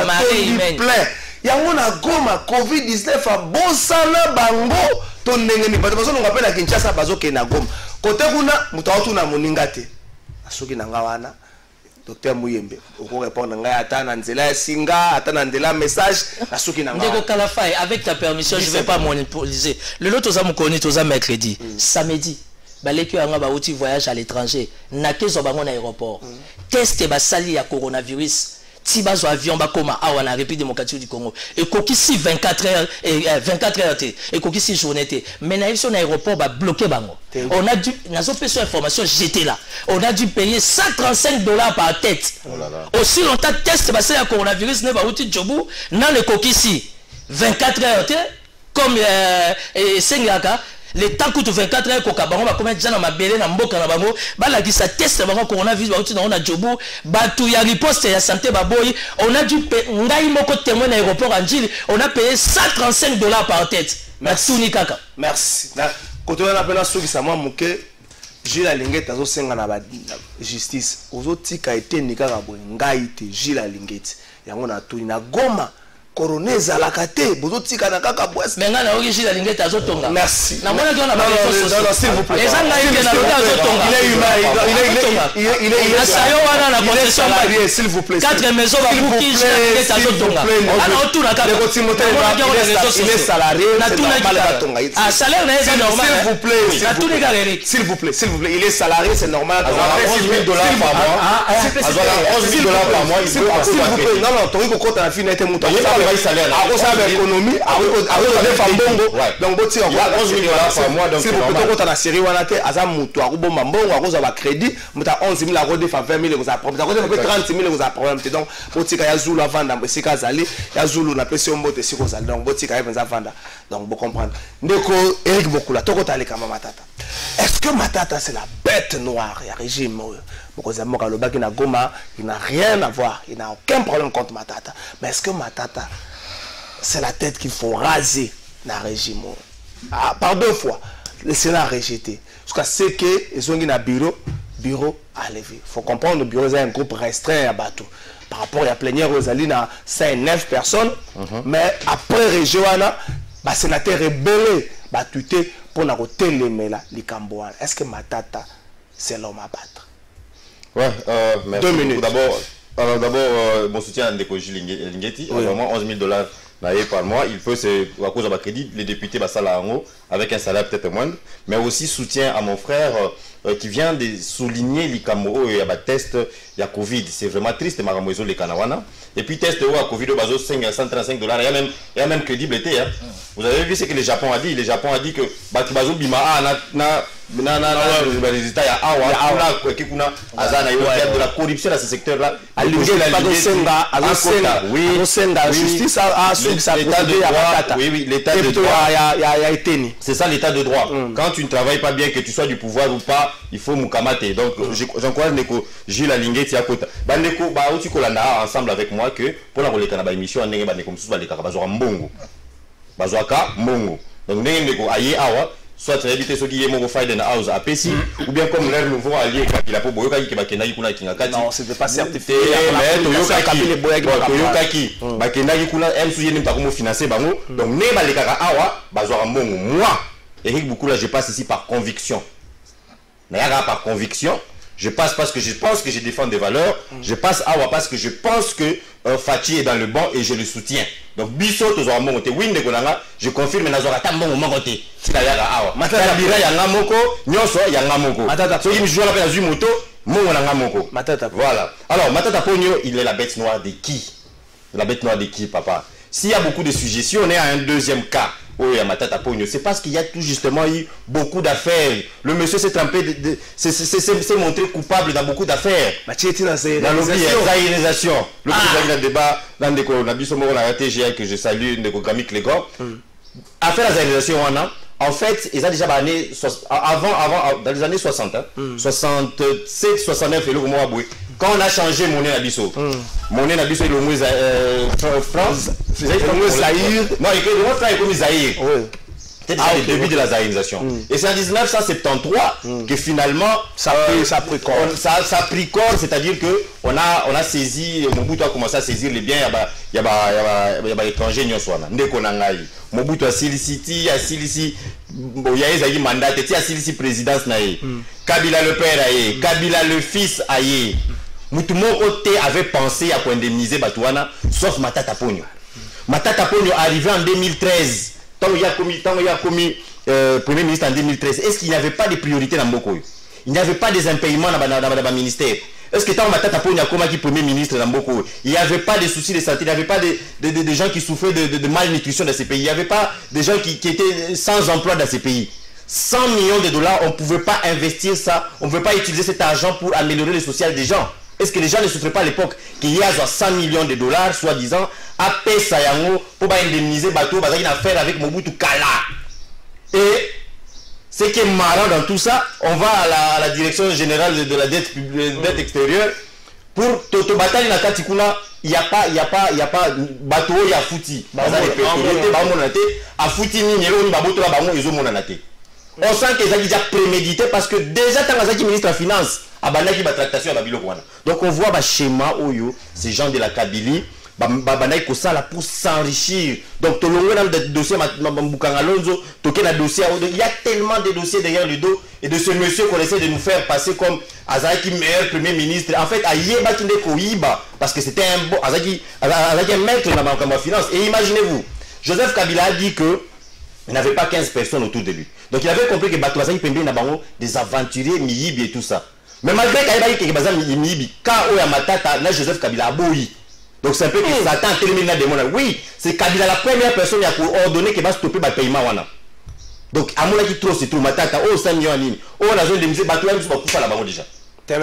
plein. Yango na Goma, Covid-19 a bosana bango to ndengeni. Bato bazo nga pela Kinshasa bazo qui est na Goma. Kote kuna mutaotu na moningate. Asoki na ngawana. Docteur Mouyembe, on répond à Atanandela Singa, Atanandela message, à ceux qui n'ont pas. Avec ta permission, je ne vais pas monopoliser. Le lot aux amours tous mercredi, samedi, baleki anga ba outil voyage à l'étranger, naké zo bango na aéroport. Test ba sali ya coronavirus. Tiba zo avion ba koma awa na République démocratique du Congo. Et kokisi 24 heures et kokisi journée té. Mais na sur l'aéroport ba bloqué bango. On a dû nazo peso information, j'étais là. On a dû payer $135 par tête. Oh là là. Aussi longtemps test ba sali ya coronavirus ne ba outil jobu na le kokisi 24 heures comme Sengaka. Le temps coûte 24 heures koka bango ba combien de gens na mabele na mboka na bango ba la gisa test bango coronavirus ba uti na jobu batu ya riposte ya santé baboyi on a dû ngai moko témoin na aéroport Anjili on a payé $135 par tête. Merci kaka. Merci. Na koto na pena soki sa mwa muke Gilles Alingeti azo senga na ba justice ozo tika ete nikaka boy ngai te Gilles Alingeti yango na tuni na Goma Coroné Zalakate, bozo tika na kaka boisse. Menga na Gilles Alingeti azo tonga. Merci. Na mona kiona ba non, s'il vous plaît. Les gens là ils na loka azo tonga. Il est asayo wana na concession salarié, s'il vous plaît. 4 maisons ba buki Gilles Alingeti azo tonga. Ana otuna kaka. Il est salarié, c'est normal ba tonga. Ah salaire na est normal. S'il vous plaît. Na tous les gars Eric. S'il vous plaît, il est salarié, c'est normal. $11,000 par mois. $11,000 par mois, s'il vous plaît. Non, tori ko kota na fi na ete muta. Salaire. Économie, donc $11,000 par mois. Donc, si vous pouvez la série, on a Azamuto, Aruboma, Bongo, à crédit, mais à 11,000 à redé, 20,000 vous apprendre. Vous avez 30,000 vous apprendre. Donc, Botika Yazulu à vendre, Bessika Zali, Yazulu n'a pas si on botte, si on s'allie. Donc, Botika est à vendre. Donc, vous comprenez. Ndeko, Eric Bokula, Toko Talekama Matata. Est-ce que Matata, c'est la bête noire, il y a régime? Il n'a rien à voir, il n'a aucun problème contre Matata. Mais est-ce que Matata, c'est la tête qu'il faut raser dans le régime? Par 2 fois, le Sénat a rejeté. Parce que c'est que ils ont un bureau à lever. Il faut comprendre que le bureau est un groupe restreint à Batou. Par rapport à la plénière, Rosalie a 5-9 personnes. Mais après région, le sénateur est belé, Batouté pour nous télémer les Cambouans. Est-ce que Matata, c'est l'homme à battre? Ouais, merci. 2 minutes. D'abord, mon soutien à Ndeko Gilles Alingeti, vraiment $11,000 par mois. Il faut, c'est à cause de ma crédit, les députés Bassalarango, avec un salaire peut-être moindre, mais aussi soutien à mon frère qui vient de souligner les Camoro et à test, il y a Covid. C'est vraiment triste, Maramoiso les Kanawana. Et puis test à Covid, $135, il y a même crédibilité. Hein. Vous avez vu ce que le Japon a dit? Le Japon a dit que Bazo Bima les résultats, il y a de la corruption dans ce secteur-là. L'état de droit. C'est ça l'état de droit. Quand tu ne travailles pas bien, que tu sois du pouvoir ou pas, il faut moukamate. Donc j'encourage Neko Gilles Alingeti à côté. Bandeko, tu colanda ensemble avec moi que pour la relais Kanaba émission, on est comme ça, les Karabazoa Mbongo. Bazoaka Mbongo. Donc Neko Aye Awa. Soit tu habites ceux qui est mon fight dans house à Pessi, ou bien comme l'air nouveau allié qui a pas boyoka qui va kenai kuna kingakati. Non, c'était pas certifié. Mais Toyoka qui ba kenai kuna elle souye n'importe comment financer bango. Donc ne ba les kaka awa bazwa mbongo. Moi, Eric Boukoula, je passe ici par conviction. N'ayara par conviction. Je passe parce que je pense que je défends des valeurs. Je passe awa parce que je pense que Fati est dans le bon et je le soutiens. Donc biso tozwa mbongo te. Oui ndeko nanga, je confirme nazwa ta mbongo moko te. Tina yaka awa. Matata bira yanga moko, nyonso yanga moko. Matata so yimi joue la peine azui moto, mbongo nanga moko. Matata. Voilà. Alors Matata Ponyo, il est la bête noire de qui? La bête noire de qui, papa? S'il y a beaucoup de sujets, si on est à un deuxième cas, oui, à Matata Pogno, c'est parce qu'il y a tout justement eu beaucoup d'affaires. Le monsieur s'est trompé, s'est montré coupable dans beaucoup d'affaires. Dans l'organisation. Le président débat dans des TGA que je salue, des Grammy Clégor. Affaire la réalisation, en fait, ils ont déjà années, dans les années 60, 67, 69, et le moment quand on a changé monnaie Nabiso, monnaie Nabiso et le mot France, c'est comme Zahir. Non, il le mot France est comme Zahir. C'était déjà le début de la zahirisation. Et c'est en 1973 que finalement ça a pris corps, c'est-à-dire que on a saisi, Mobutu a commencé à saisir les biens, il y a étrangers nyoswana. Ndeko nangai. Mobutu a Siliciti, a Silici, il y a eu mandat, il y a Silici présidence naïe. Kabila le père aïe, Kabila le fils aïe. Moutoumoko avait pensé à indemniser Batouana, sauf Matata Pogno. Matata Pogno arrivé en 2013. Tant il y a commis Premier ministre en 2013, est-ce qu'il n'y avait pas de priorité dans Mboko? Il n'y avait pas des impayements dans le ministère? Est-ce que tant Matata Pogno a commis Premier ministre dans Mboko, il n'y avait pas de soucis de santé, il n'y avait pas de gens qui souffraient de malnutrition dans ces pays, il n'y avait pas de gens qui étaient sans emploi dans ces pays? 100 millions de dollars, on ne pouvait pas investir ça, on ne pouvait pas utiliser cet argent pour améliorer le social des gens. Est-ce que les gens ne souffraient pas à l'époque qu'il y a 100 millions de dollars, soi-disant, à Sayango pour indemniser Bateau, parce qu'il a affaire avec Mobutu Kala. Et ce qui est marrant dans tout ça, on va à la direction générale de la dette extérieure pour Toto Bataille Nakatikuna. Il n'y a pas Bateau, il y a Fouti. On sent qu'ils ont déjà prémédité parce que déjà, quand on ministre de la Finance, donc on voit le schéma où ces gens de la Kabylie pour s'enrichir. Donc il y a tellement de dossiers derrière le dos et de ce monsieur qu'on essaie de nous faire passer comme Azaki meilleur premier ministre. En fait, parce que c'était un bon Azaki maître dans la finance. Et imaginez-vous, Joseph Kabila a dit que il n'avait pas 15 personnes autour de lui. Donc il avait compris que Batouazaki Pembe n'a pas des aventuriers, Miyibi et tout ça. Mais malgré qu'il y ait des Miyibi, quand il y a Matata, là Joseph Kabila a boui. Donc c'est un peu que Satan a terminé la démon. Oui, c'est Kabila la première personne qui a ordonné qu'il va stopper le paiement. Donc à mon avis, trop c'est trop. Matata, oh 5 millions en ligne. Oh la zone de musée, Batouazaki Pembe va là-bas déjà. C'est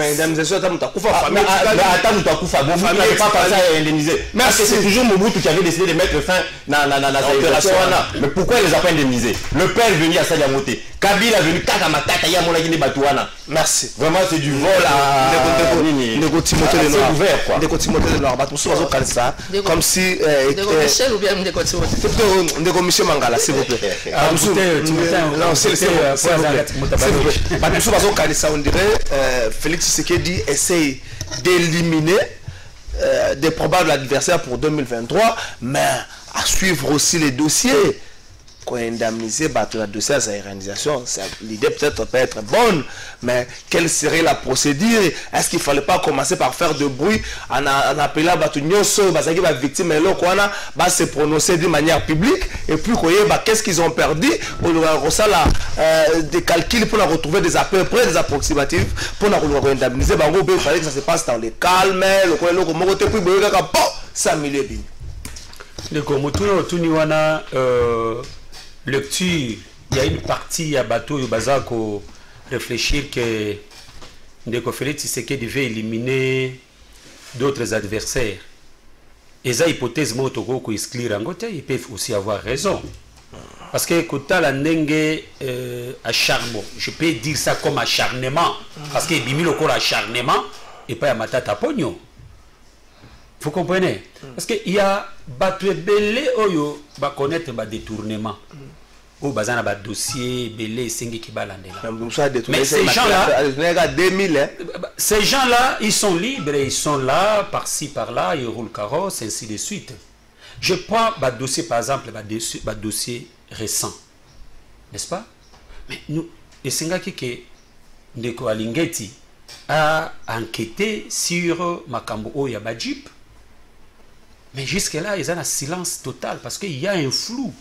toujours Mobutu qui avait décidé de mettre fin à la opération. Mais pourquoi il ne les a pas indemnisés? Le père est venu à Saliamote. Kabila est venu à Matata, il y a mon avis Batouana. Merci. Vraiment, c'est du vol à. Comme si. Michel ou bien Michel Mangala, s'il vous plaît. Non, s'il vous plaît. On dirait Félix Tshisekedi essaye d'éliminer des probables adversaires pour 2023, mais à suivre aussi les dossiers. Quand indemniser le dossier à sa réalisation, l'idée peut-être peut être bonne, mais quelle serait la procédure? Est-ce qu'il ne fallait pas commencer par faire de bruit en appelant les victimes et là, se prononcer d'une manière publique et puis qu'est-ce qu'ils ont perdu pour des calculs pour retrouver des à peu près des approximatifs pour indemniser? Il fallait que ça se passe dans le calme, ça milliers lecture, il y a une partie à bateau et bazako réfléchir que Ndeko Félix Tshisekedi devait éliminer d'autres adversaires. Et ça hypothèse motoko ko exclure angote, ils peuvent aussi avoir raison. Parce que kota la ndenge acharnement, je peux dire ça comme acharnement parce que bimi loko acharnement et pas à Matata Pogno. Vous comprenez? Parce qu'il y a battu belé oyo ba connaître ba détournement. Ou bazana ba dossier belé singi ki balandela. Mais ces gens-là, 2000 ces gens-là, ils sont libres, ils sont là par-ci par-là, ils roulent carrosse ainsi de suite. Je prends ba dossier par exemple ba dossier récent. N'est-ce pas? Mais nous les singaki que Ndeko Alingeti a enquêté sur Makambo Oya Bajip. Mais jusque-là, ils ont un silence total parce qu'il y a un flou.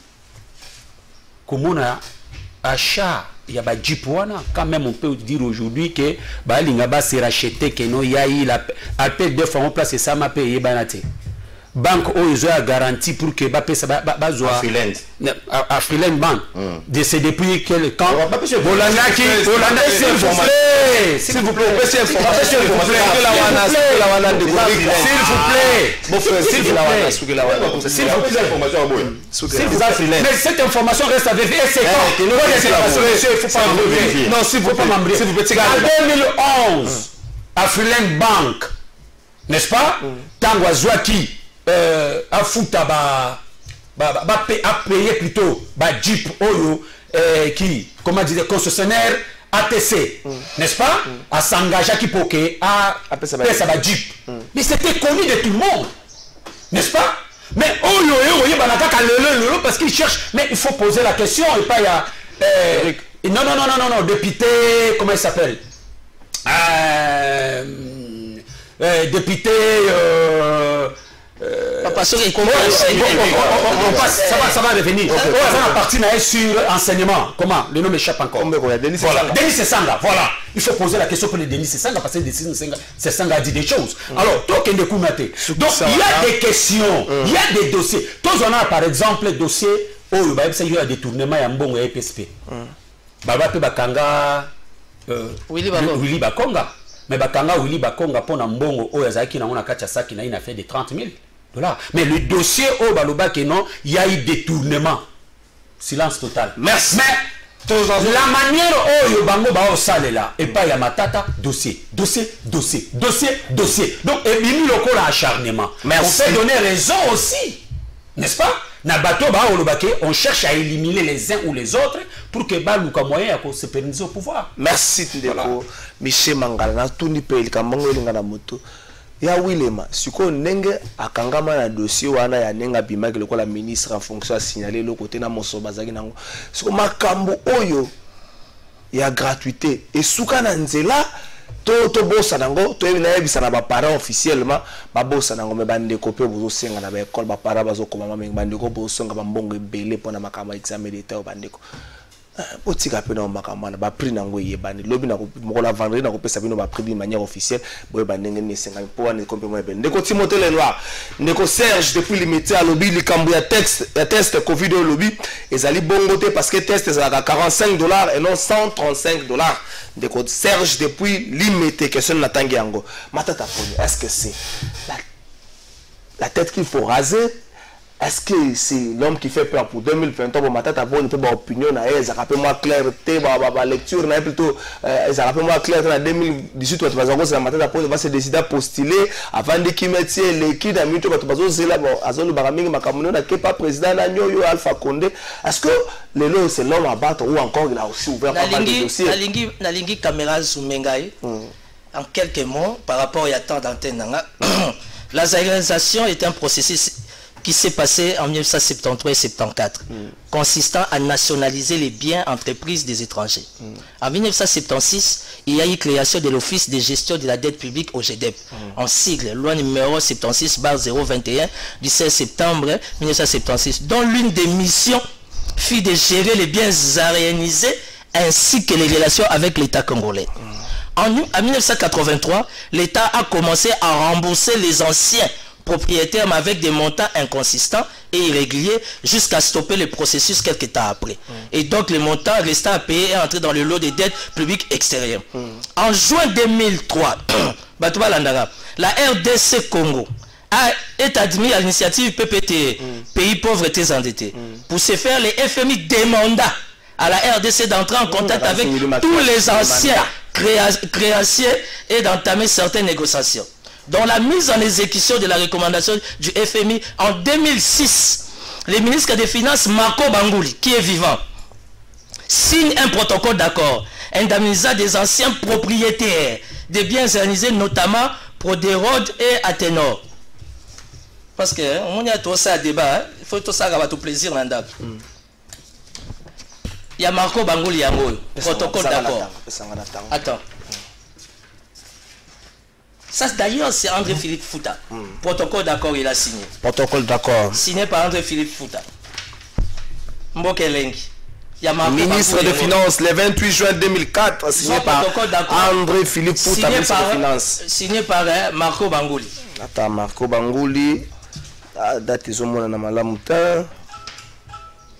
Comme on a achat, il y a des Jeep, quand même on peut dire aujourd'hui que l'Ingaba s'est racheté, que non, il y a eu la paix 2 fois en place et ça m'a payé banate. Banque ils ont garantie pour que à Freeland Bank c'est depuis quel temps Bolanda s'il vous plaît mais cette information reste à vérifier. Non, s'il vous plaît, en 2011 à Freeland Bank, n'est-ce pas, Tango Zouaki a fouta a payé plutôt Jeep Oyo qui, comment dire, concessionnaire ATC, n'est-ce pas, à s'engager qui pour que à Jeep. Mais c'était connu de tout le monde, n'est-ce pas? Mais Oyo parce qu'il cherche, mais il faut poser la question et pas il y a non, député, comment il s'appelle, député ça va revenir. On va partir sur enseignement. Comment? Le nom m'échappe encore. Denis Sessanga. Voilà. Il faut poser la question pour les Denis Sessanga parce que Denis Sessanga a dit des choses. Alors, donc il y a des questions, il y a des dossiers. Tous on a par exemple le dossier où il y a un détournement et un bon PSP. Willy Bakonga. Mais Bakanga Willy Bakonga pour Nambongo Oyazaki na ona Kachasaki na il a fait de 30 000 $. Mais le dossier au Baloba que non, il y a eu détournement. Silence total. Merci. Mais la manière où Yobango ba osale là et pas Yamatata dossier. Donc et bimi loko la acharnement. Merci. On peut donner raison aussi. N'est-ce pas? On cherche à éliminer les uns ou les autres pour que Balouka moyen se pérenniser au pouvoir. Merci Ndeko. Michel Mangala, tout ni pays Kamongo ngana moto. Ya Wilema, siko nenge akangama na dossier wana ya nenga bimaki loko la ministre en fonction a signalé le côté na moso bazaki nango. Siko makambo oyo ya gratuité et suka na nzela to bossa nango to na yebisa na ba parents officiellement ba bossa nango me bande kopé bozo senga na ba école ba parents bazo koma me bande ko bosso nga ba mbongo ebele pona makama examen d'état o bande ko potika pe na makama na ba prix nango yebani lobi na ko mokola vendredi na ko pesa bino ba prix de manière officielle boye bande ngene senga po wana complètement ebele ndeko Timothée Lenoir ndeko Serge depuis le métier à lobby li kambu ya test covid au lobby ezali bongote parce que test ezalaka $45 et non $135. De Serge depuis limité question na tangi yango matata poni est-ce que c'est la tête qu'il faut raser? Est-ce que c'est l'homme qui fait peur pour 2023 pour matata poni peut ba opinion na elle ça rappelle moi clarté ba lecture na plutôt ça rappelle moi clair en 2018 tu vas encore c'est la matata poni va se décider à postuler avant de qui mettre l'équipe à mito tu vas c'est là azolo baramingi makamuno na pas président na nyoyo Alpha Condé. Est-ce que le c'est l'homme à battre ou encore il a aussi ouvert pas mal de dossiers? Nalingi caméra Soumengaï en quelques mots par rapport à temps d'antenne. La zaïrisation est un processus qui s'est passé en 1973 et 1974, consistant à nationaliser les biens entreprises des étrangers. En 1976, il y a eu création de l'Office de gestion de la dette publique au GEDEP, en sigle, loi numéro 76/021 du 16 septembre 1976, dont l'une des missions fut de gérer les biens arénisés ainsi que les relations avec l'État congolais. En 1983, l'État a commencé à rembourser les anciens propriétaires mais avec des montants inconsistants et irréguliers jusqu'à stopper le processus quelques temps après. Et donc les montants restant à payer est entré dans le lot des dettes publiques extérieures. En juin 2003, la RDC Congo est admis à l'initiative PPT, Pays Pauvreté Endettés. Pour ce faire, le FMI demanda à la RDC d'entrer en contact avec tous les anciens créanciers et d'entamer certaines négociations. Dans la mise en exécution de la recommandation du FMI en 2006, le ministre des Finances Marco Bangouli, qui est vivant, signe un protocole d'accord indemnisant des anciens propriétaires des biens réalisés, notamment Prodérode et Athénor. Parce que on y a tout ça à débat, il faut tout ça avoir tout plaisir dans le il y a Marco Bangouli protocole d'accord. Attends. Ça, d'ailleurs, c'est André-Philippe Fouta. Protocole d'accord, il a signé. Protocole d'accord. Signé par André-Philippe Fouta. Mbokelengi. Ministre des Finances, le 28 juin 2004, signé par André-Philippe Fouta, ministre des Finances. Signé par Marco Bangouli. Attends, Marco Bangouli. La date est au monde.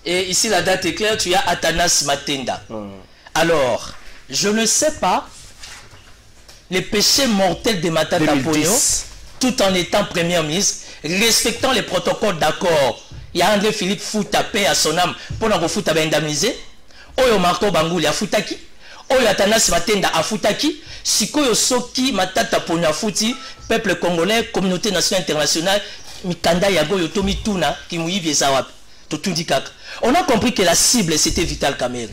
Et ici, la date est claire, tu as Atanas Matenda. Alors, je ne sais pas les péchés mortels de Matata Ponyo, tout en étant premier ministre, respectant les protocoles d'accord. Il y a André-Philippe Fouta, paix à son âme, pour nous Fouta indemnisé. Oyo Marco Bangouli a Foutaki. Oyo Atanas Matenda a Foutaki. Sikoyo Soki Matata Ponyo a Fouti, peuple congolais, communauté nationale internationale, Mikanda Yago Yotomi Tuna, qui mouille Viezawap. On a compris que la cible c'était Vital Kamerhe.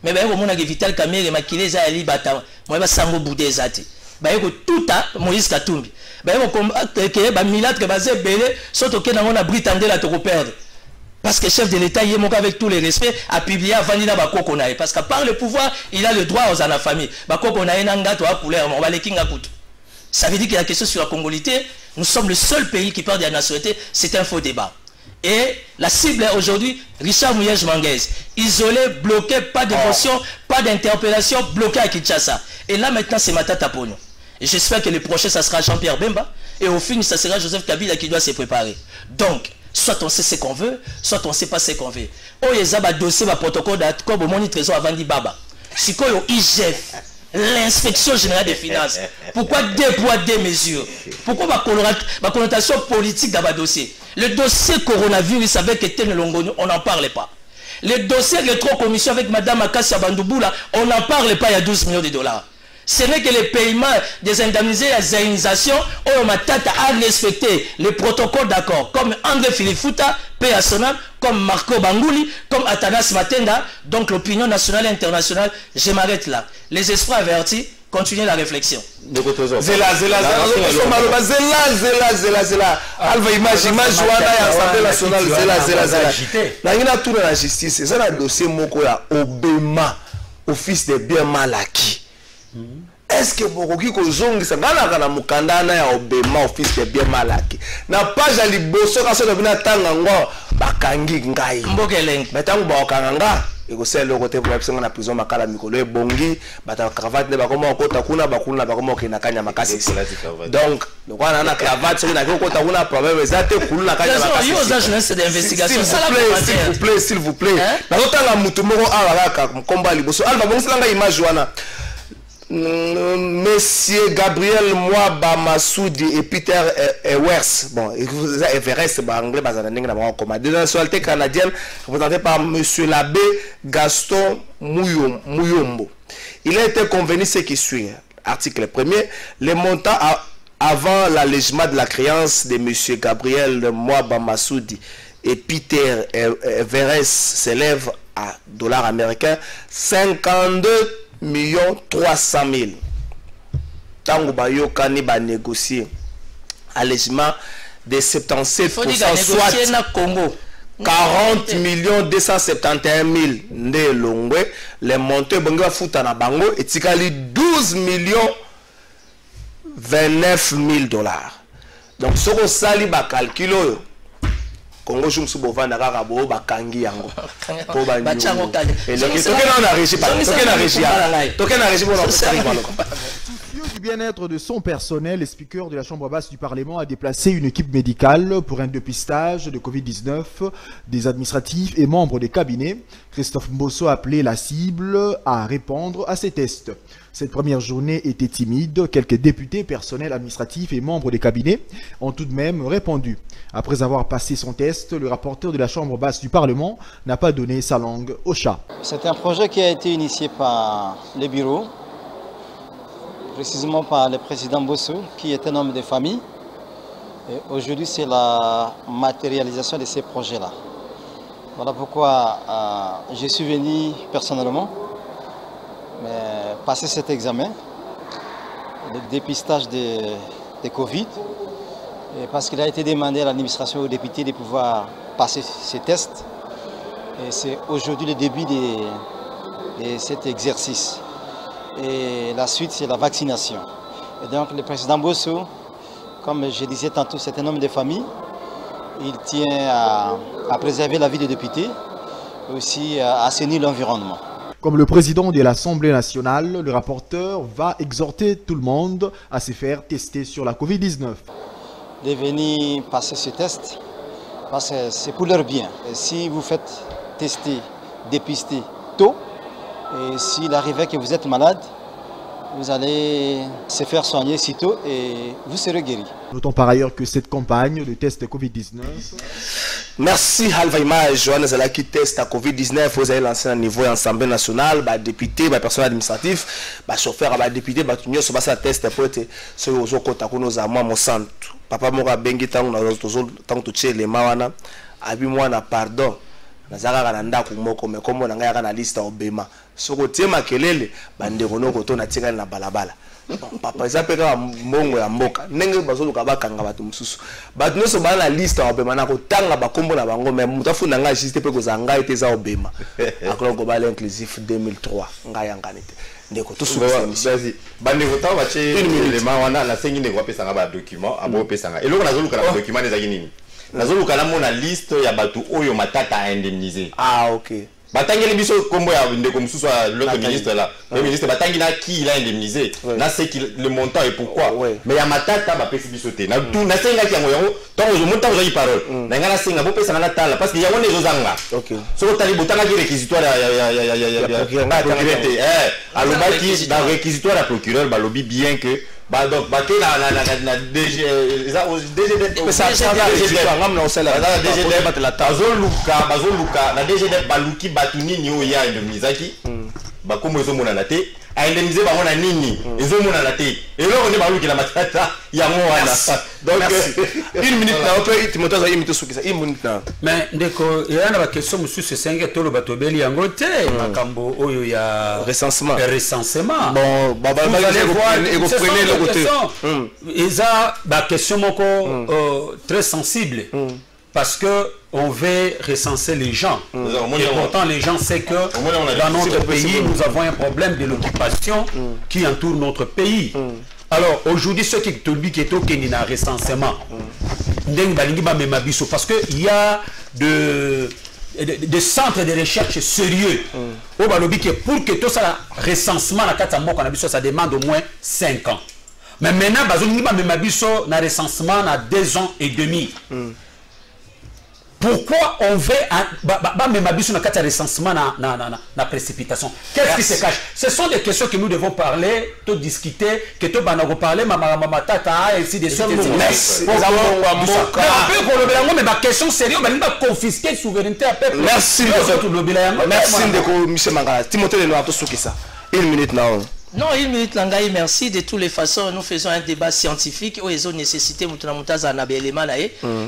Mais au moment où Vital Kamerhe makile za ali bata, moi sango boudé zati. Ba yeko tuta Moïse Katumbi. Ba yeko combattre que ba milatre basé belé surtout que na Britannique la to perdre. Parce que le chef de l'État, il est avec tous les respects, a publié avant Nina Bakokonae. Parce que par le pouvoir, il a le droit aux la famille. Bakokonae nanga to a couleur, on va les kinga kutu. Ça veut dire qu'il y a quelque chose sur la congolité. Nous sommes le seul pays qui parle de la nationalité. C'est un faux débat. Et la cible est aujourd'hui Richard Mouyej Manguez. Isolé, bloqué, pas d'émotion, pas d'interpellation, bloqué à Kinshasa. Et là maintenant c'est Matata Ponyo. Et j'espère que le prochain ça sera Jean-Pierre Bemba. Et au film ça sera Joseph Kabila qui doit se préparer. Donc, soit on sait ce qu'on veut, soit on ne sait pas ce qu'on veut. Oh, il y a un dossier, un protocole d'accord, au monde trésor avant dit Baba. Si quoi IGF, l'inspection générale des finances, pourquoi 2 poids 2 mesures? Pourquoi ma connotation politique dans le dossier? Le dossier coronavirus avec Etienne Longoni, on n'en parlait pas. Le dossier rétro-commission avec Mme Akassia Bandouboula, on n'en parlait pas, il y a 12 millions de dollars. Ce n'est que les paiements des indemnisés et des indemnisations, où Matata a respecté les protocoles d'accord, comme André-Philippe Fouta, paix à son âme, comme Marco Bangouli, comme Atanas Matenda. Donc l'opinion nationale et internationale, je m'arrête là. Les esprits avertis, continuez la réflexion. Zela. Alva image wana ya Assemblée nationale, Zela. Nangina tout dans la justice, c'est un dossier moko ya Obema, office de bien mal acquis. Est-ce que bokoki kozongisa ngana kana mukandana ya Obema office de bien mal acquis? Na page ya liboso kaso na bina tanga ngo bakangi ngai. Mbokeleng. Metango bakanga et que c'est le côté pour absolument la prison makala mikolo bongi bata cravate ne bakoma okota kuna bakuna bakoma okina kanya makasi. Donc le quoi na cravate sur na okota kuna problème ezate kuna kanya makasi. Yo za journaliste d'investigation s'il vous plaît na otanga mutu moko ala ka komba liboso alba bongisela nga image wana. Monsieur Gabriel Mwaba Massoudi et Peter Ewers, bon, Everest, anglais, des nationalités canadiennes représentées par Monsieur l'abbé Gaston Mouyombo. Il a été convenu ce qui suit. Article 1er, les montants avant l'allègement de la créance de Monsieur Gabriel Mwaba Massoudi et Peter Everest s'élèvent à dollars américains 52,300,000. Tango bayoka ni ba négocier allègement de 77%, soit 40,271,000 nde longwe. Les montants bonga futa na bango etikali 12,29,000 dollars. Donc ce qu'on sali ba calculo Congo jumsu bovanda kaka bo bakangi yango po ba nyo et le toke na régie pas toke na régie pour du bien-être de son personnel, le speaker de la Chambre basse du Parlement a déplacé une équipe médicale pour un dépistage de Covid-19 des administratifs et membres des cabinets. Christophe Mbosso a appelé la cible à répondre à ces tests. Cette première journée était timide. Quelques députés, personnels administratifs et membres des cabinets ont tout de même répondu. Après avoir passé son test, le rapporteur de la Chambre basse du Parlement n'a pas donné sa langue au chat. C'est un projet qui a été initié par les bureaux, précisément par le président Mbosso, qui est un homme de famille. Aujourd'hui, c'est la matérialisation de ces projets-là. Voilà pourquoi je suis venu personnellement passer cet examen, le dépistage de Covid, parce qu'il a été demandé à l'administration et aux députés de pouvoir passer ces tests. Et c'est aujourd'hui le début de cet exercice. Et la suite, c'est la vaccination. Et donc le président Bosso, comme je disais tantôt, c'est un homme de famille. Il tient à préserver la vie des députés et aussi à assainir l'environnement. Comme le président de l'Assemblée nationale, le rapporteur va exhorter tout le monde à se faire tester sur la Covid-19. De venir passer ce test, parce que c'est pour leur bien. Et si vous faites tester, dépister tôt, et s'il arrivait que vous êtes malade, vous allez se faire soigner sitôt et vous serez guéri. Notons par ailleurs que cette campagne de test Covid-19... Merci Alva Image, Joanne Zalaki test à Covid-19, vous avez lancé à niveau Assemblée nationale, député, personnel administratif, chauffeur, député, tout sur ça test pour être sur les autres nos amours mon centre. Papa mora bengi tangu na tangu tuche le mawana, abi mwana pardon. Nazaka na ndako moko me kombo na ngaya na liste obema. Soko tema kelele bandeko noko to na tika na balabala. Papa ezapeka mbongo ya mboka. Ndenge bazoluka bakanga batu mususu. Batu nyonso bana liste obema na kotanga bakombo na bango me mutafu na ngaya juste pe kozanga ete za obema. Akolo global inclusif 2003 ngaya nganite. Ndeko to suku vas-y. Bandeko ta bache le mawana na sengi ndeko apesa nga ba document abo pesa nga. Eloko nazoluka na document ezaki nini? Nazoluka na mona liste ya batu oyo matata a indemniser. Ah ok. Batangeli biso kombo ya ndeko mususu wa l'autre ministre là. Le ministre batangi na qui il a indemnisé. Na c'est le montant et pourquoi. Mais ya matata ba pesi biso te. Na tout na senga ki yango yango tant je monta vous parole. Na ngana senga bo pesa na tala parce que yango nezo zanga. OK. So tali botanga ki réquisitoire ya alobaki dans réquisitoire ya procureur balobi bien que donc baké na DG bazoluka na DG baluki batu nini oyo ya indemnisaki bakomo ezomona na te a indemniser bango na nini ezomona na te eloko ne baluki la matata ya mwana. Donc une minute na ope Timothée Zayi mito sukisa une minute na mais ndeko yana ba question mususu senga tolo batobeli yango te makambo oyo ya recensement bon baba et vous prenez le côté eza ba question moko très sensible parce que on veut recenser les gens. Et pourtant, les gens savent que dans notre pays, nous avons un problème de l'occupation qui entoure notre pays. Alors, aujourd'hui, ceux qui te disent qu'il y a un recensement, parce qu'il y a des centres de recherche sérieux. Pour que tout ça, recensement, ça demande au moins 5 ans. Mais maintenant, il y a un recensement à 2 ans et demi. Pourquoi on veut même abuser dans le recensement na précipitation? Qu'est-ce qui se cache? Ce sont des questions que nous devons parler, tout discuter, que tout bango parler, maman tata, ainsi de suite. Merci. Mais ma question sérieuse, on va confisquer souveraineté à peuple. Merci. Merci de Michel Mangala. Timothée Lenoir, tout ce qui ça. 1 minute now. Non, 1 minute, Langaï, merci. De toutes les façons, nous faisons un débat scientifique où ils ont nécessité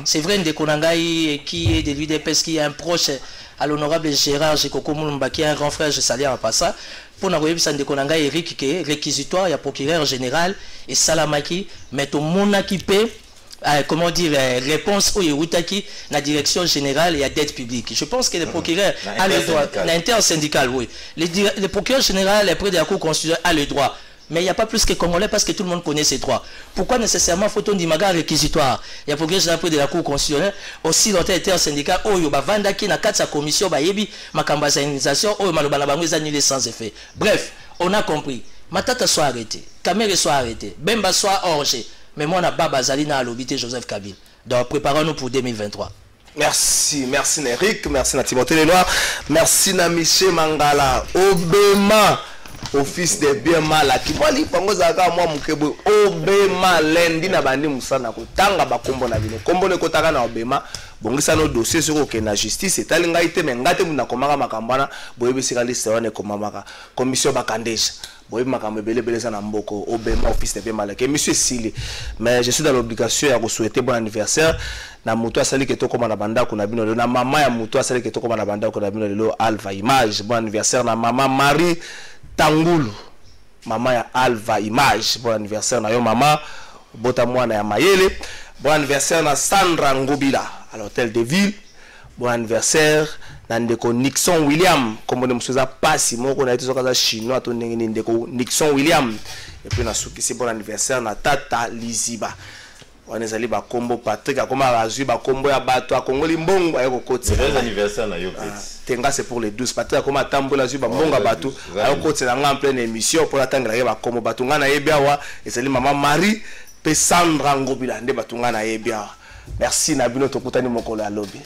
c'est vrai, Ndekonangaï qui est de l'UDPS, qui est un proche à l'honorable Gérard Jekoko Moulumba, qui est un grand frère, je salue en passant. Pour n'avoir vu Ndekonangaï, Eric, qui est réquisitoire, il y a procureur général et Salamaki, mais tout le monde qui paie. Comment dire, réponse au Yerutaki, la direction générale et la dette publique. Je pense que le procureur a le droit, l'intersyndical, oui. Le procureur général est près de la Cour constitutionnelle a le droit. Mais il n'y a pas plus que Congolais parce que tout le monde connaît ses droits. Pourquoi nécessairement faut-on dire maga réquisitoire? Il y a procureur général près de la Cour constitutionnelle, aussi l'autre intersyndical, oh yoba vanda qui n'a qu'à sa commission, bah yebi, ma cambazanisation, oh malobana bango annulé sans effet. Bref, on a compris. Matata soit arrêté, Kamere soit arrêté, Bemba soit orgé. Mais moi, on a Baba Zalina à l'obité Joseph Kabila. Donc, préparons-nous pour 2023. Merci, merci Eric, merci na Timothée Lenoir, merci na Michel Mangala, Obema, office de bien mal qui wali pango zaka moi mukebo Obema lendi na bandi musana ko tanga bakombo na bino. Kombo ne kotaka na Obema, bongisa no dossier sur que na justice etali ngai te me ngate muna komaka makambana boyebi sika liste wane komamaka commission bakandesha. Oui, Obema, office de bien monsieur Sili, mais je suis dans l'obligation de souhaiter bon anniversaire. Na muto asali ke toko na banda ko na bino na mama ya muto asali ke toko na banda ko na bino lelo Alva Image. Bon anniversaire na mama Marie Tangulu. Mama ya Alva Image. Bon anniversaire na yo mama bota mwana ya Mayele. Bon anniversaire na Sandra Ngobila à l'hôtel de ville. Bon anniversaire na ndeko Nixon William comme de msuza pasi moko na etizo kaza chinois to ndenge ndeko Nixon William et puis na sukisi bon anniversaire na tata Liziba on ezali ba kombo Patrick akoma razui ba kombo ya bato akongoli mbongo ayoko kotse bon anniversaire na yo tenga c'est pour les 12 Patrick akoma tambola zui ba mbongo bato ayoko kotse na en pleine émission pour attendre ba kombo bato ngana yebia wa ezali maman Marie pe Sandra Ngobila nde bato ngana yebia. Merci Nabino tokutani mokolo ya lobi.